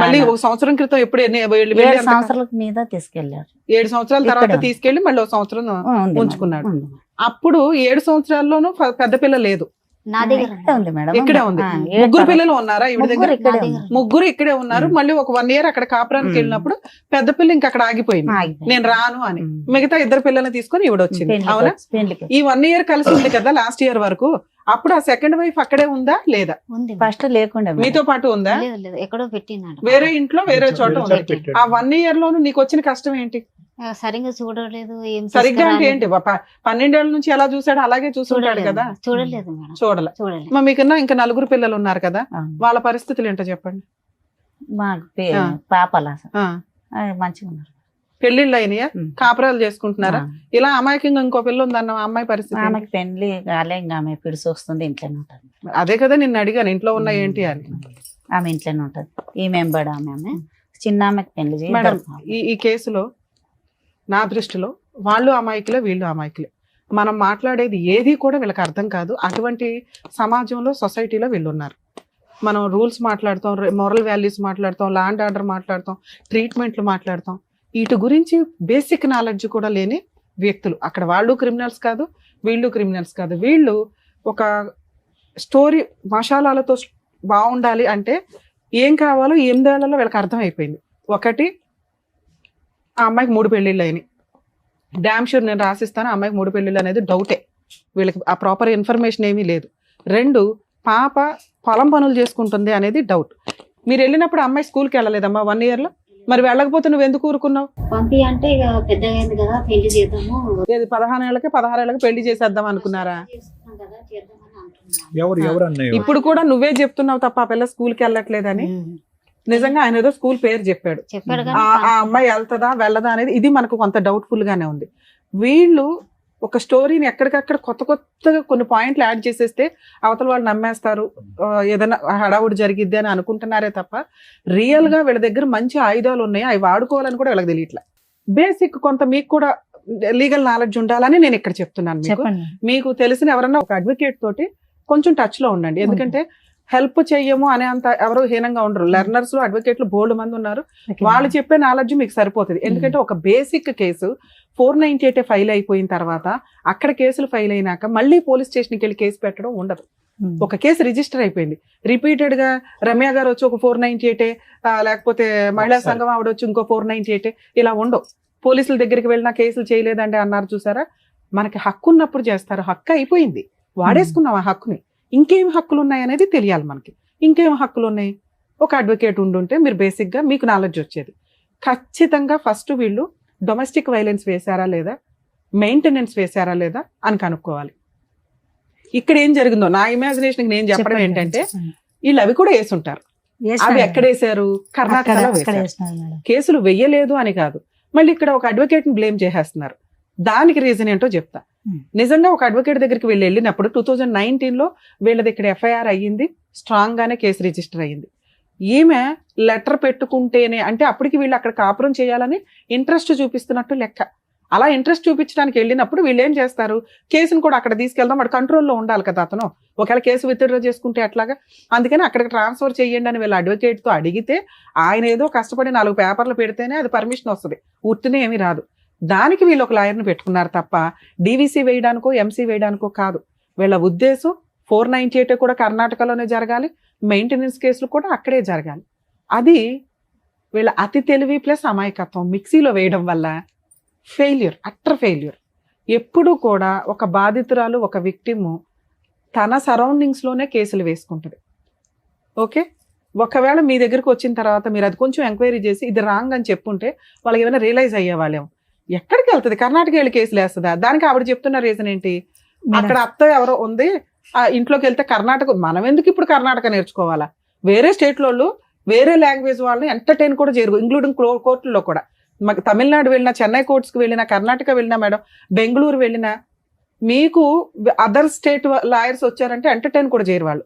మళ్ళీ 1 సంవత్సరం క్రితం ఎప్పుడు 7 సంవత్సరాల మీద తీసుకెళ్లారు. 7 సంవత్సరాల తర్వాత ఇక్కడ. తీసుకెళ్లి మళ్ళీ 1 సంవత్సరం ఉంది ఉంచుకున్నాడు. మేడం, ఉంది. అప్పుడు 7 సంవత్సరాల్లోనూ పెద్ద పిల్ల లేదు, నా దగ్గర ఇక్కడే ఉంది మేడం. ఇక్కడే ఉంది. 3 పిల్లలు ఉన్నారా ఈవిడ దగ్గర? ముగ్గురు ఇక్కడే నా ఉన్నారు. 3 ఇక్కడే ఉన్నారు. మళ్ళీ ఒక 1 year అక్కడ కాపురానికి వెళ్ళినప్పుడు పెద్ద పిల్ల ఇంకా అక్కడ ఆగిపోయింది, ఆగిపోయింది. నేను రాను అని. మిగతా 2 పిల్లల్ని తీసుకొని ఈవిడ వచ్చింది, అవునా? పెళ్లికి ఈ 1 year కలిసి ఉంది కదా లాస్ట్ ఇయర్ వరకు. అప్పుడు ఆ సెకండ్ వైఫ్ అక్కడే ఉందా లేదా? ఉంది. ఫస్ట్ లేకుండా మేడం. మీతో పాటు ఉందా? లేదు లేదు, ఎక్కడో పెట్టినాడు. వేరే ఇంట్లో వేరే చోట ఉంది. పెట్టాడు. ఆ 1 year లోను నీకు వచ్చిన కష్టం ఏంటి? సరిగ్గా చూడలేదు, ఏం సరిగ్గా అంటే తీసుకురాలేదు. ఏంటి? 12 ఏళ్ల నుంచి ఎలా చూసాడు అలాగే చూసుంటాడు చూడలేదు కదా. చూడలేదు మేడం, చూడలే. చూడలేదు. మరి మీకన్నా ఇంకా 4 పిల్లలు ఉన్నారు కదా, అవును. వాళ్ళ పరిస్థితులు ఏంటో చెప్పండి. మాకు ఆ. పాపలా ఆ, మంచిగా ఉన్నారు. పెళ్లిళ్ళు అయినాయా? ఉం. కాపురాలు చేసుకుంటున్నారా? ఆ. ఇలా అమాయకంగా ఇంకో పిల్ల ఉందన్న ఆ అమ్మాయి పరిస్థితి ఏంటి? ఆమెకి పెళ్లి కాలే, ఇంకా ఆమె పిడిసి వస్తుంది, ఇంట్లోనే ఉంటుంది. అదే కదా నిన్ను అడిగాను, ఇంట్లో ఉన్న ఏంటి అని. ఆమె ఇంట్లోనే ఉంటది. ఈమె ఎంబడి ఆమె చిన్న ఆమెకి పెళ్లి చేయి. మేడం, ఈ కేసులో నా దృష్టిలో వాళ్ళు అమాయకులే, వీళ్ళు అమాయకులే. మనం మాట్లాడేది ఏది కూడా వీళ్ళకి అర్థం కాదు. అటువంటి సమాజంలో, సొసైటీలో వీళ్ళు ఉన్నారు. మనం రూల్స్ మాట్లాడతాం, మోరల్ వాల్యూస్ మాట్లాడతాం, లా అండ్ ఆర్డర్ మాట్లాడతాం, ట్రీట్మెంట్లు మాట్లాడతాం. వీటి గురించి బేసిక్ నాలెడ్జ్ కూడా లేని వ్యక్తులు అక్కడ. వాళ్ళు క్రిమినల్స్ కాదు, వీళ్ళు క్రిమినల్స్ కాదు. వీళ్ళు ఒక స్టోరీ మసాలాలతో బాగుండాలి అంటే ఏం కావాలో 8 ఏళ్లలో వీళ్ళకి అర్థమైపోయింది. ఒకటి, ఆ అమ్మాయికి 3 పెళ్లిళ్ళు అయినాయి. డామ్ షూర్ నేను రాసిస్తాను, ఆ అమ్మాయికి 3 పెళ్లిళ్ళు అనేది డౌటే. వీళ్ళకి ఆ ప్రాపర్ ఇన్ఫర్మేషన్ ఏమీ లేదు. 2, పాప పొలం పనులు చేసుకుంటుంది అనేది డౌట్. మీరు వెళ్ళినప్పుడు అమ్మాయి స్కూల్కి వెళ్ళలేదమ్మా 1 year లో? మరి వెళ్ళకపోతే నువ్వు ఎందుకు ఊరుకున్నావు? పంపి అంటే ఇక పెద్దగా అయింది కదా, పెళ్లి చేద్దాము. ఏది 16 ఏళ్ళకి పెళ్లి చేసేద్దాం అనుకున్నారా? చేసుకున్నాం కదా, చేద్దామని అంటున్నాను. ఎవరు అన్నయ్య? ఇప్పుడు కూడా నువ్వే చెప్తున్నావు తప్ప ఆ పిల్ల స్కూల్కి వెళ్ళట్లేదని. నిజంగా ఆయన ఏదో స్కూల్ పేరు చెప్పాడు. చెప్పాడు ఆ అమ్మాయి వెళ్తుందా వెళ్ళదా అనేది ఇది మనకు కొంత డౌట్ఫుల్ గానే ఉంది. వీళ్ళు ఒక స్టోరీని ఎక్కడికక్కడ కొత్తగా కొన్ని పాయింట్లు యాడ్ చేసేస్తే అవతల వాళ్ళు నమ్మేస్తారు, ఏదైనా హడావుడి జరిగిద్ది అని అనుకుంటున్నారే తప్ప రియల్ గా వీళ్ళ దగ్గర మంచి ఆయుధాలు ఉన్నాయి, అవి వాడుకోవాలని కూడా వీళ్ళకి తెలియట్లే. బేసిక్ కొంత మీకు కూడా లీగల్ నాలెడ్జ్ ఉండాలని నేను ఇక్కడ చెప్తున్నాను. మీకు చెప్పండి. మీకు తెలిసిన ఎవరన్నా ఒక అడ్వకేట్ తోటి కొంచెం టచ్ లో ఉండండి. ఎందుకంటే హెల్ప్ చెయ్యము అనే అంత ఎవరు హీనంగా ఉండరు. లెర్నర్స్ లో అడ్వకేట్లు బోల్డ్ మంది ఉన్నారు. Okay. వాళ్ళు చెప్పే నాలెడ్జ్ మీకు సరిపోతుంది. ఎందుకంటే ఒక బేసిక్ కేసు 498 ఫైల్ అయిపోయిన తర్వాత అక్కడ కేసులు ఫైల్ అయినాక మళ్ళీ పోలీస్ స్టేషన్కి వెళ్ళి కేసు పెట్టడం ఉండదు. ఒక కేసు రిజిస్టర్ అయిపోయింది. రిపీటెడ్ గా రమ్య గారు వచ్చి ఒక 498 లేకపోతే మహిళా సంఘం ఆవిడ వచ్చి ఇంకో 498 ఇలా ఉండవు. పోలీసుల దగ్గరికి వెళ్ళినా కేసులు చేయలేదండి అన్నారు చూసారా. మనకి హక్కు ఉన్నప్పుడు చేస్తారు. హక్కు అయిపోయింది, వాడేసుకున్నాం ఆ హక్కుని. ఇంకేం హక్కులు ఉన్నాయి అనేది తెలియాలి మనకి. ఇంకేం హక్కులు ఉన్నాయి? ఒక అడ్వకేట్ ఉండుంటే మీరు బేసిక్ గా మీకు నాలెడ్జ్ వచ్చేది. ఖచ్చితంగా ఫస్ట్ వీళ్ళు డొమెస్టిక్ వైలెన్స్ వేశారా లేదా, మెయింటెనెన్స్ వేశారా లేదా అని కనుక్కోవాలి. ఇక్కడ ఏం జరిగిందో నా ఇమాజినేషన్ నేను చెప్పడం ఏంటంటే వీళ్ళు అవి కూడా వేసుంటారు. అవి ఎక్కడేశారు? కర్ణాటకలో వేశారు. కేసులు వెయ్యలేదు అని కాదు, మళ్ళీ ఇక్కడ ఒక అడ్వకేట్ ని బ్లేమ్ చేసేస్తున్నారు. దానికి రీజన్ ఏంటో చెప్తా. నిజంగా ఒక అడ్వకేట్ దగ్గరికి వెళ్ళినప్పుడు 2019లో వీళ్ళది ఇక్కడ ఎఫ్ఐఆర్ అయ్యింది, స్ట్రాంగ్ గానే కేసు రిజిస్టర్ అయ్యింది. ఈమె లెటర్ పెట్టుకుంటేనే అంటే అప్పటికి వీళ్ళు అక్కడ కాపురం చేయాలని ఇంట్రెస్ట్ చూపిస్తున్నట్టు లెక్క. అలా ఇంట్రెస్ట్ చూపించడానికి వెళ్ళినప్పుడు వీళ్ళు ఏం చేస్తారు, కేసును కూడా అక్కడ తీసుకెళ్దాం, వాడు కంట్రోల్లో ఉండాలి కదా అతను, ఒకవేళ కేసు విత్డ్రా చేసుకుంటే అట్లాగా, అందుకని అక్కడికి ట్రాన్స్ఫర్ చేయండి అని వీళ్ళు అడ్వకేట్తో అడిగితే ఆయన ఏదో కష్టపడి 4 పేపర్లు పెడితేనే అది పర్మిషన్ వస్తుంది, ఉత్తినే ఏమీ రాదు. దానికి వీళ్ళు ఒక లాయర్ని పెట్టుకున్నారు తప్ప డీవీసీ వేయడానికో ఎంసీ వేయడానికో కాదు. వీళ్ళ ఉద్దేశం 498 కూడా కర్ణాటకలోనే జరగాలి, మెయింటెనెన్స్ కేసులు కూడా అక్కడే జరగాలి. అది వీళ్ళ అతి తెలివి ప్లస్ అమాయకత్వం మిక్సీలో వేయడం వల్ల ఫెయిల్యూర్, అట్టర్ ఫెయిల్యూర్. ఎప్పుడు కూడా ఒక బాధితురాలు, ఒక విక్టిము తన సరౌండింగ్స్లోనే కేసులు వేసుకుంటుంది. ఓకే, ఒకవేళ మీ దగ్గరకు వచ్చిన తర్వాత మీరు అది కొంచెం ఎంక్వైరీ చేసి ఇది రాంగ్ అని చెప్పుంటే వాళ్ళకి ఏమైనా రియలైజ్ అయ్యేవాళ్ళేమో. ఎక్కడికి వెళ్తుంది, కర్ణాటక వెళ్ళి కేసులు వేస్తుందా? దానికి ఆవిడ చెప్తున్న రీజన్ ఏంటి, అక్కడ అత్త ఎవరో ఉంది, ఆ ఇంట్లోకి వెళ్తే కర్ణాటక, మనం ఎందుకు ఇప్పుడు కర్ణాటక నేర్చుకోవాలా? వేరే స్టేట్లో వేరే లాంగ్వేజ్ వాళ్ళని ఎంటర్టైన్ కూడా చేయరు, ఇంక్లూడింగ్ కోర్టుల్లో కూడా. మాకు తమిళనాడు వెళ్ళినా, చెన్నై కోర్ట్స్కి వెళ్ళినా, కర్ణాటక వెళ్ళినా మేడం, బెంగళూరు వెళ్ళినా, మీకు అదర్ స్టేట్ లాయర్స్ వచ్చారంటే ఎంటర్టైన్ కూడా చేయరు వాళ్ళు.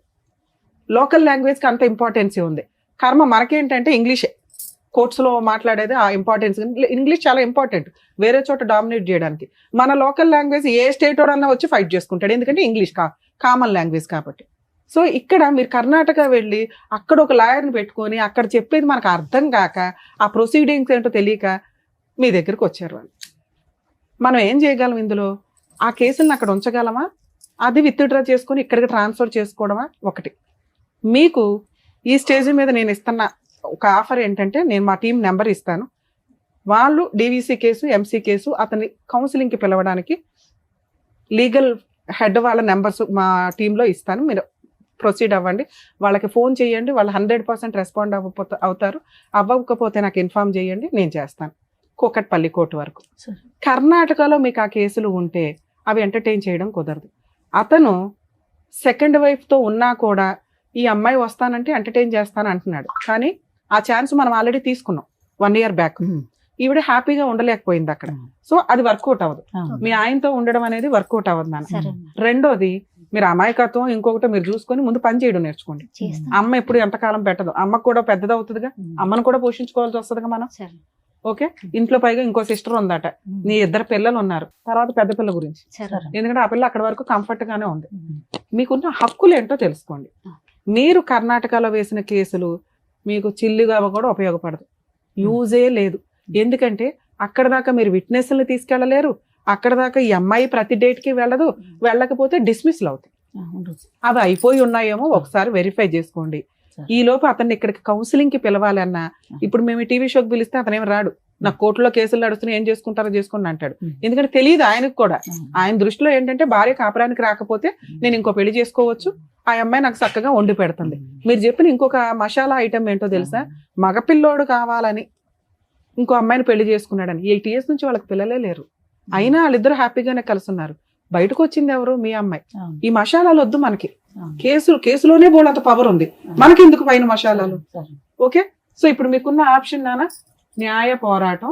లోకల్ లాంగ్వేజ్కి అంత ఇంపార్టెన్సీ ఉంది. కర్మ మనకేంటంటే ఇంగ్లీషే కోర్ట్స్లో మాట్లాడేది, ఆ ఇంపార్టెన్స్. ఇంగ్లీష్ చాలా ఇంపార్టెంట్ వేరే చోట డామినేట్ చేయడానికి. మన లోకల్ లాంగ్వేజ్ ఏ స్టేట్ వాడన్నా వచ్చి ఫైట్ చేసుకుంటాడు, ఎందుకంటే ఇంగ్లీష్ కామన్ లాంగ్వేజ్ కాబట్టి. సో ఇక్కడ మీరు కర్ణాటక వెళ్ళి అక్కడ ఒక లాయర్ని పెట్టుకొని అక్కడ చెప్పేది మనకు అర్థం కాక, ఆ ప్రొసీడింగ్స్ ఏంటో తెలియక మీ దగ్గరకు వచ్చారు వాళ్ళు. మనం ఏం చేయగలం ఇందులో? ఆ కేసులను అక్కడ ఉంచగలమా, అది విత్డ్రా చేసుకొని ఇక్కడికి ట్రాన్స్ఫర్ చేసుకోవడమా? ఒకటి. మీకు ఈ స్టేజ్ మీద నేను ఇస్తున్న ఒక ఆఫర్ ఏంటంటే, నేను మా టీం నెంబర్ ఇస్తాను, వాళ్ళు డీవీసీ కేసు, ఎంసీ కేసు అతని కౌన్సిలింగ్కి పిలవడానికి లీగల్ హెడ్ వాళ్ళ నెంబర్స్ మా టీంలో ఇస్తాను, మీరు ప్రొసీడ్ అవ్వండి, వాళ్ళకి ఫోన్ చేయండి, వాళ్ళు 100% రెస్పాండ్ అవుతారు. అవ్వకపోతే నాకు ఇన్ఫార్మ్ చేయండి, నేను చేస్తాను. కూకట్పల్లి కోర్టు వరకు. కర్ణాటకలో మీకు ఆ కేసులు ఉంటే అవి ఎంటర్టైన్ చేయడం కుదరదు. అతను సెకండ్ వైఫ్తో ఉన్నా కూడా ఈ అమ్మాయి వస్తానంటే ఎంటర్టైన్ చేస్తాను అంటున్నాడు, కానీ ఆ ఛాన్స్ మనం ఆల్రెడీ తీసుకున్నాం 1 year బ్యాక్. ఈవిడ హ్యాపీగా ఉండలేకపోయింది అక్కడ. సో అది వర్కౌట్ అవ్వదు, మీ ఆయనతో ఉండడం అనేది వర్కౌట్ అవ్వదు నాన్న. రెండోది, మీరు అమాయకత్వం ఇంకొకటి మీరు చూసుకొని ముందు పని చేయడం నేర్చుకోండి. అమ్మ ఎప్పుడు ఎంతకాలం పెట్టదు, అమ్మకు కూడా పెద్దది అవుతుందిగా, అమ్మను కూడా పోషించుకోవాల్సి వస్తుందిగా మనం. ఓకే, ఇంట్లో పైగా ఇంకో సిస్టర్ ఉందట, నీ 2 పిల్లలు ఉన్నారు, తర్వాత పెద్ద పిల్ల గురించి, ఎందుకంటే ఆ పిల్ల అక్కడ వరకు కంఫర్ట్ గానే ఉంది. మీకున్న హక్కులు ఏంటో తెలుసుకోండి. మీరు కర్ణాటకలో వేసిన కేసులు మీకు చిల్లుగా కూడా ఉపయోగపడదు, యూజే లేదు. ఎందుకంటే అక్కడ దాకా మీరు విట్నెస్ని తీసుకెళ్ళలేరు, అక్కడ దాకా ఈ అమ్మాయి ప్రతి డేట్కి వెళ్ళదు, వెళ్ళకపోతే డిస్మిస్లు అవుతాయి. అవి అయిపోయి ఉన్నాయేమో ఒకసారి వెరిఫై చేసుకోండి. ఈ లోపు అతన్ని ఇక్కడికి కౌన్సిలింగ్కి పిలవాలన్నా, ఇప్పుడు మేము టీవీ షోకి పిలిస్తే అతను ఏమి రాడు, నాకు కోర్టులో కేసులు నడుస్తున్నాయి, ఏం చేసుకుంటారో చేసుకోండి అంటాడు. ఎందుకంటే తెలియదు ఆయనకు కూడా. ఆయన దృష్టిలో ఏంటంటే భార్య కాపురానికి రాకపోతే నేను ఇంకో పెళ్లి చేసుకోవచ్చు, ఆ అమ్మాయి నాకు చక్కగా వండి పెడుతుంది. మీరు చెప్పిన ఇంకొక మసాలా ఐటమ్ ఏంటో తెలుసా, మగపిల్లోడు కావాలని ఇంకో అమ్మాయిని పెళ్లి చేసుకున్నాడని. 8 years నుంచి వాళ్ళకి పిల్లలే లేరు, అయినా వాళ్ళిద్దరు హ్యాపీగానే కలిసి ఉన్నారు. బయటకు వచ్చింది ఎవరు? మీ అమ్మాయి. ఈ మసాలాలు వద్దు మనకి, కేసులోనే బోలంత పవర్ ఉంది, మనకి ఎందుకు పైన మసాలాలు? ఓకే, సో ఇప్పుడు మీకున్న ఆప్షన్ నాన్న న్యాయ పోరాటం.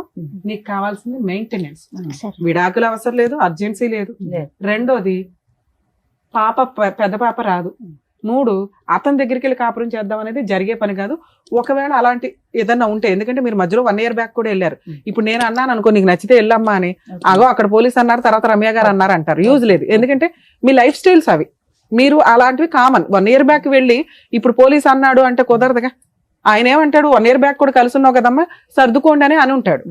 నీకు కావాల్సింది మెయింటెనెన్స్, విడాకులు అవసరం లేదు, అర్జెన్సీ లేదు. రెండోది, పెద్ద పాప రాదు. 3, అతని దగ్గరికి వెళ్ళి కాపురం చేద్దాం అనేది జరిగే పని కాదు. ఒకవేళ అలాంటి ఏదన్నా ఉంటే, ఎందుకంటే మీరు మధ్యలో 1 year బ్యాక్ కూడా వెళ్ళారు. ఇప్పుడు నేను అన్నాను అనుకో, నీకు నచ్చితే వెళ్ళమ్మా అని, అగో అక్కడ పోలీస్ అన్నారు, తర్వాత రమ్య గారు అన్నారు అంటారు. యూజ్ లేదు, ఎందుకంటే మీ లైఫ్ స్టైల్స్ అవి. మీరు అలాంటివి కామన్. 1 year బ్యాక్ వెళ్ళి ఇప్పుడు పోలీస్ అన్నాడు అంటే కుదరదుగా. ఆయన ఏమంటాడు, 1 year బ్యాక్ కూడా కలిసి ఉన్నావు కదమ్మా, సర్దుకోండి అని ఉంటాడు.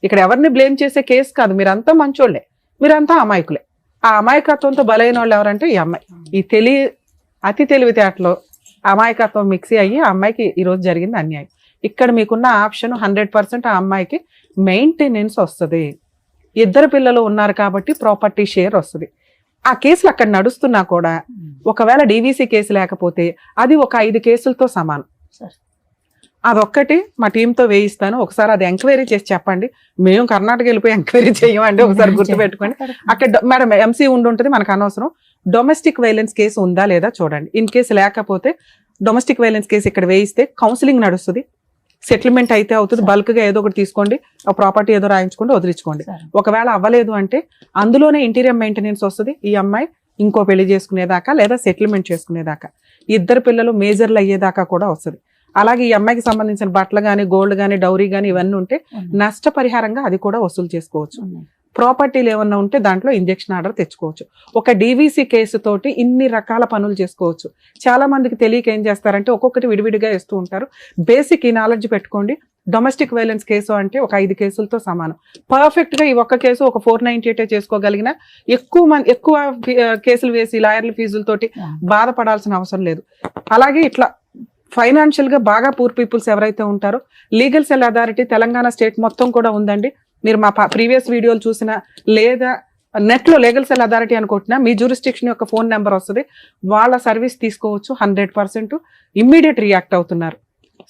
ఇక్కడ ఎవరిని బ్లేమ్ చేసే కేసు కాదు, మీరంతా మంచోళ్లే, మీరంతా అమాయకులే. ఆ అమాయకత్వంతో బలైన వాళ్ళు ఎవరంటే ఈ అమ్మాయి. ఈ అతి తెలివితేటలో అమాయకత్వం మిక్సీ అయ్యి ఆ అమ్మాయికి ఈరోజు జరిగింది అన్యాయం. ఇక్కడ మీకున్న ఆప్షన్ 100% ఆ అమ్మాయికి మెయింటెనెన్స్ వస్తుంది. 2 పిల్లలు ఉన్నారు కాబట్టి ప్రాపర్టీ షేర్ వస్తుంది. ఆ కేసులు అక్కడ నడుస్తున్నా కూడా ఒకవేళ డీవీసీ కేసు లేకపోతే అది ఒక 5 కేసులతో సమానం. అదొక్కటి మా టీంతో వేయిస్తాను, ఒకసారి అది ఎంక్వైరీ చేసి చెప్పండి. మేము కర్ణాటక వెళ్ళిపోయి ఎంక్వైరీ చేయమండి, ఒకసారి గుర్తుపెట్టుకోండి. అక్కడ మేడం ఎంసీ ఉంటుంది, మనకు అనవసరం. డొమెస్టిక్ వైలెన్స్ కేసు ఉందా లేదా చూడండి. ఇన్ కేసు లేకపోతే డొమెస్టిక్ వైలెన్స్ కేసు ఇక్కడ వేయిస్తే కౌన్సిలింగ్ నడుస్తుంది, సెటిల్మెంట్ అయితే అవుతుంది. బల్క్ గా ఏదో ఒకటి తీసుకోండి, ఆ ప్రాపర్టీ ఏదో రాయించుకోండి, వదిలించుకోండి. ఒకవేళ అవ్వలేదు అంటే అందులోనే ఇంటీరియర్ మెయింటెనెన్స్ వస్తుంది. ఈ అమ్మాయి ఇంకో పెళ్లి చేసుకునేదాకా లేదా సెటిల్మెంట్ చేసుకునేదాకా, 2 పిల్లలు మేజర్లు అయ్యేదాకా కూడా వస్తుంది. అలాగే ఈ అమ్మాయికి సంబంధించిన బట్టలు కానీ, గోల్డ్ కానీ, డౌరీ కానీ ఇవన్నీ ఉంటే నష్టపరిహారంగా అది కూడా వసూలు చేసుకోవచ్చు. ప్రాపర్టీలు ఏమన్నా ఉంటే దాంట్లో ఇంజెక్షన్ ఆర్డర్ తెచ్చుకోవచ్చు. ఒక డీవీసీ కేసు తోటి ఇన్ని రకాల పనులు చేసుకోవచ్చు. చాలా మందికి తెలియక ఏం చేస్తారంటే ఒక్కొక్కటి విడివిడిగా వేస్తూ ఉంటారు. బేసిక్ ఈ నాలెడ్జ్ పెట్టుకోండి. డొమెస్టిక్ వైలెన్స్ కేసు అంటే ఒక 5 కేసులతో సమానం. పర్ఫెక్ట్ గా ఈ ఒక్క కేసు ఒక 498 చేసుకోగలిగిన ఎక్కువ కేసులు వేసి లాయర్ల ఫీజులతోటి బాధపడాల్సిన అవసరం లేదు. అలాగే ఇట్లా ఫైనాన్షియల్ గా బాగా పూర్ పీపుల్స్ ఎవరైతే ఉంటారో legal cell authority Telangana state మొత్తం కూడా ఉందండి. మీరు మా ప్రీవియస్ వీడియోలు చూసినా లేదా నెట్ లో లీగల్ సెల్ అథారిటీ అనుకుంటున్నా మీ జ్యూరిస్డిక్షన్ యొక్క ఫోన్ నెంబర్ వస్తుంది. వాళ్ళ సర్వీస్ తీసుకోవచ్చు. 100% ఇమ్మీడియట్ రియాక్ట్ అవుతున్నారు.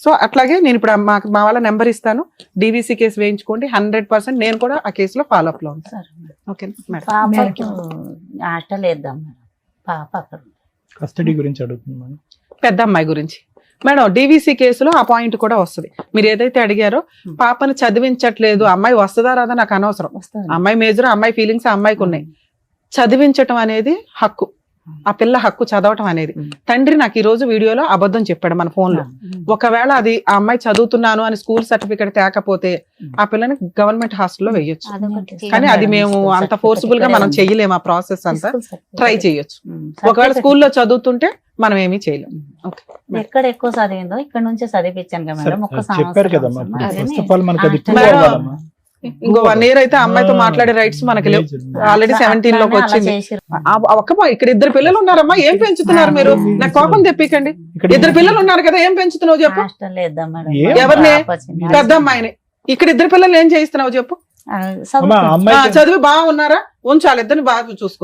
సో అట్లాగే నేను ఇప్పుడు మా వాళ్ళ నెంబర్ ఇస్తాను. డీవీసీ కేసు వేయించుకోండి. 100% నేను కూడా ఆ కేసులో ఫాలో అప్ లో ఉంటాను. Okay madam. పాపకు హాస్టల్ వేద్దాం మేడం. పాప అక్కడ కస్టడీ గురించి అడుగుతున్నాను. పెద్ద అమ్మాయి గురించి మేడం డీవీసీ కేసులో ఆ పాయింట్ కూడా వస్తుంది. మీరు ఏదైతే అడిగారో పాపను చదివించట్లేదు, అమ్మాయి వస్తుందా రాదా నాకు అనవసరం. అమ్మాయి మేజర్, అమ్మాయి ఫీలింగ్స్ అమ్మాయికి ఉన్నాయి. చదివించటం అనేది హక్కు. ఆ పిల్ల హక్కు చదవటం అనేది. తండ్రి నాకు ఈ రోజు వీడియోలో అబద్ధం చెప్పాడు మన ఫోన్ లో. ఒకవేళ అది ఆ అమ్మాయి చదువుతున్నాను అని స్కూల్ సర్టిఫికేట్ తేకపోతే ఆ పిల్లని గవర్నమెంట్ హాస్టల్లో వేయొచ్చు. కానీ అది మేము అంత ఫోర్స్ఫుల్ గా మనం చెయ్యలేము. ఆ ప్రాసెస్ అంతా ట్రై చేయొచ్చు. ఒకవేళ స్కూల్లో చదువుతుంటే మనం ఏమీ చేయలేము. ఎక్కడ ఎక్కువ చదివిందో ఇక్కడ నుంచే చదివించాను కదా మేడం. ఒక్క చెప్పారు కదమ్మా. ఫస్ట్ ఆఫ్ ఆల్ మనకి అది ఇంకో 1 year అయితే అమ్మాయితో మాట్లాడే రైట్స్ మనకి లేవు. ఆల్రెడీ 17 లోకి వచ్చింది. ఇక్కడ 2 పిల్లలు ఉన్నారమ్మా, ఏం పెంచుతున్నారు మీరు? నాకు కోపం తెప్పికండి. 2 పిల్లలు ఉన్నారు కదా, ఏం పెంచుతున్నావు చెప్పు. ఎవరిని? పెద్ద అమ్మాయిని. ఇక్కడ 2 పిల్లలు ఏం చేయిస్తున్నావు చెప్పు. చదివి బాగున్నారా? ఉంచాలి, ఇద్దరిని బాగా చూసుకో.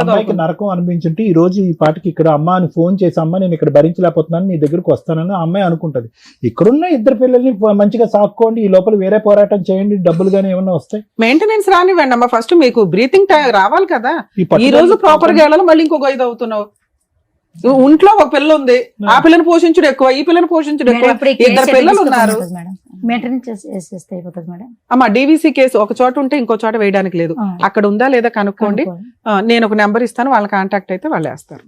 అమ్మాయికి నరకం అనిపించుంటే ఈ రోజు ఈ పాటికి ఇక్కడ అమ్మ అని ఫోన్ చేసి అమ్మ నేను ఇక్కడ భరించలేకపోతున్నాను నీ దగ్గరకు వస్తానని అమ్మాయి అనుకుంటది. ఇక్కడున్న 2 పిల్లల్ని మంచిగా సాక్కోండి. ఈ లోపల వేరే పోరాటం చేయండి. డబ్బులు గానీ ఏమన్నా వస్తాయి. మెయింటెనెన్స్ రానివ్వండి అమ్మా. ఫస్ట్ మీకు బ్రీతింగ్ టైం రావాలి కదా. ఈ రోజు ప్రాపర్ గా వెళ్ళాలి, మళ్ళీ ఇంకొక 5 అవుతున్నావు. ఇంట్లో ఒక పిల్ల ఉంది, ఆ పిల్లని పోషించుడు ఎక్కువ, ఈ పిల్లని పోషించుడు ఎక్కువ. 2 పిల్లలు ఉన్నారు. అమ్మా డీవీసీ కేసు ఒక చోట ఉంటే ఇంకో చోట వేయడానికి లేదు. అక్కడ ఉందా లేదా కనుక్కోండి. నేను ఒక నెంబర్ ఇస్తాను, వాళ్ళ కాంటాక్ట్ అయితే వాళ్ళు వేస్తారు.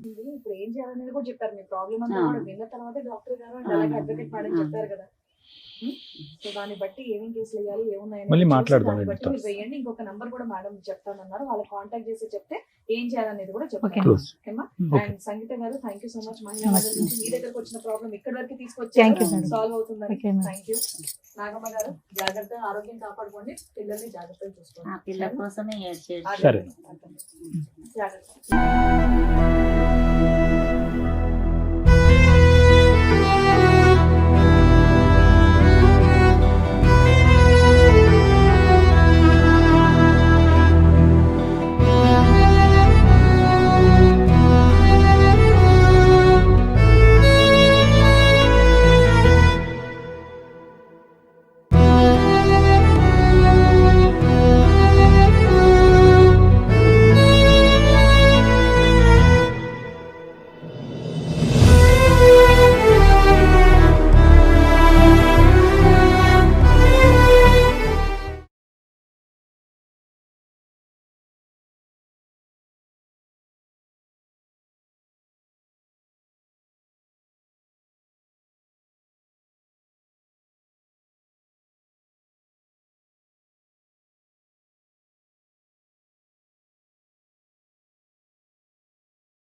సో దాన్ని బట్టి ఏమేం కేసులు వేయాలి, మళ్ళీ మాట్లాడదాం. వేయండి. ఇంకొక నంబర్ కూడా మేడం చెప్తానన్నారు. వాళ్ళకి కాంటాక్ట్ చేసి చెప్తే ఏం చేయాలనేది కూడా చెప్తాను. అండ్ సంగీత గారు థ్యాంక్ యూ సో మచ్. మహిళా నుంచి మీ దగ్గరకు వచ్చిన ప్రాబ్లం ఇక్కడ వరకు తీసుకొచ్చి సాల్వ్ అవుతుందని థ్యాంక్ యూ. నాగమ్మ గారు జాగ్రత్త, ఆరోగ్యం కాపాడుకోండి, పిల్లల్ని జాగ్రత్తగా చూసుకోండి. పిల్లల కోసమే జాగ్రత్త.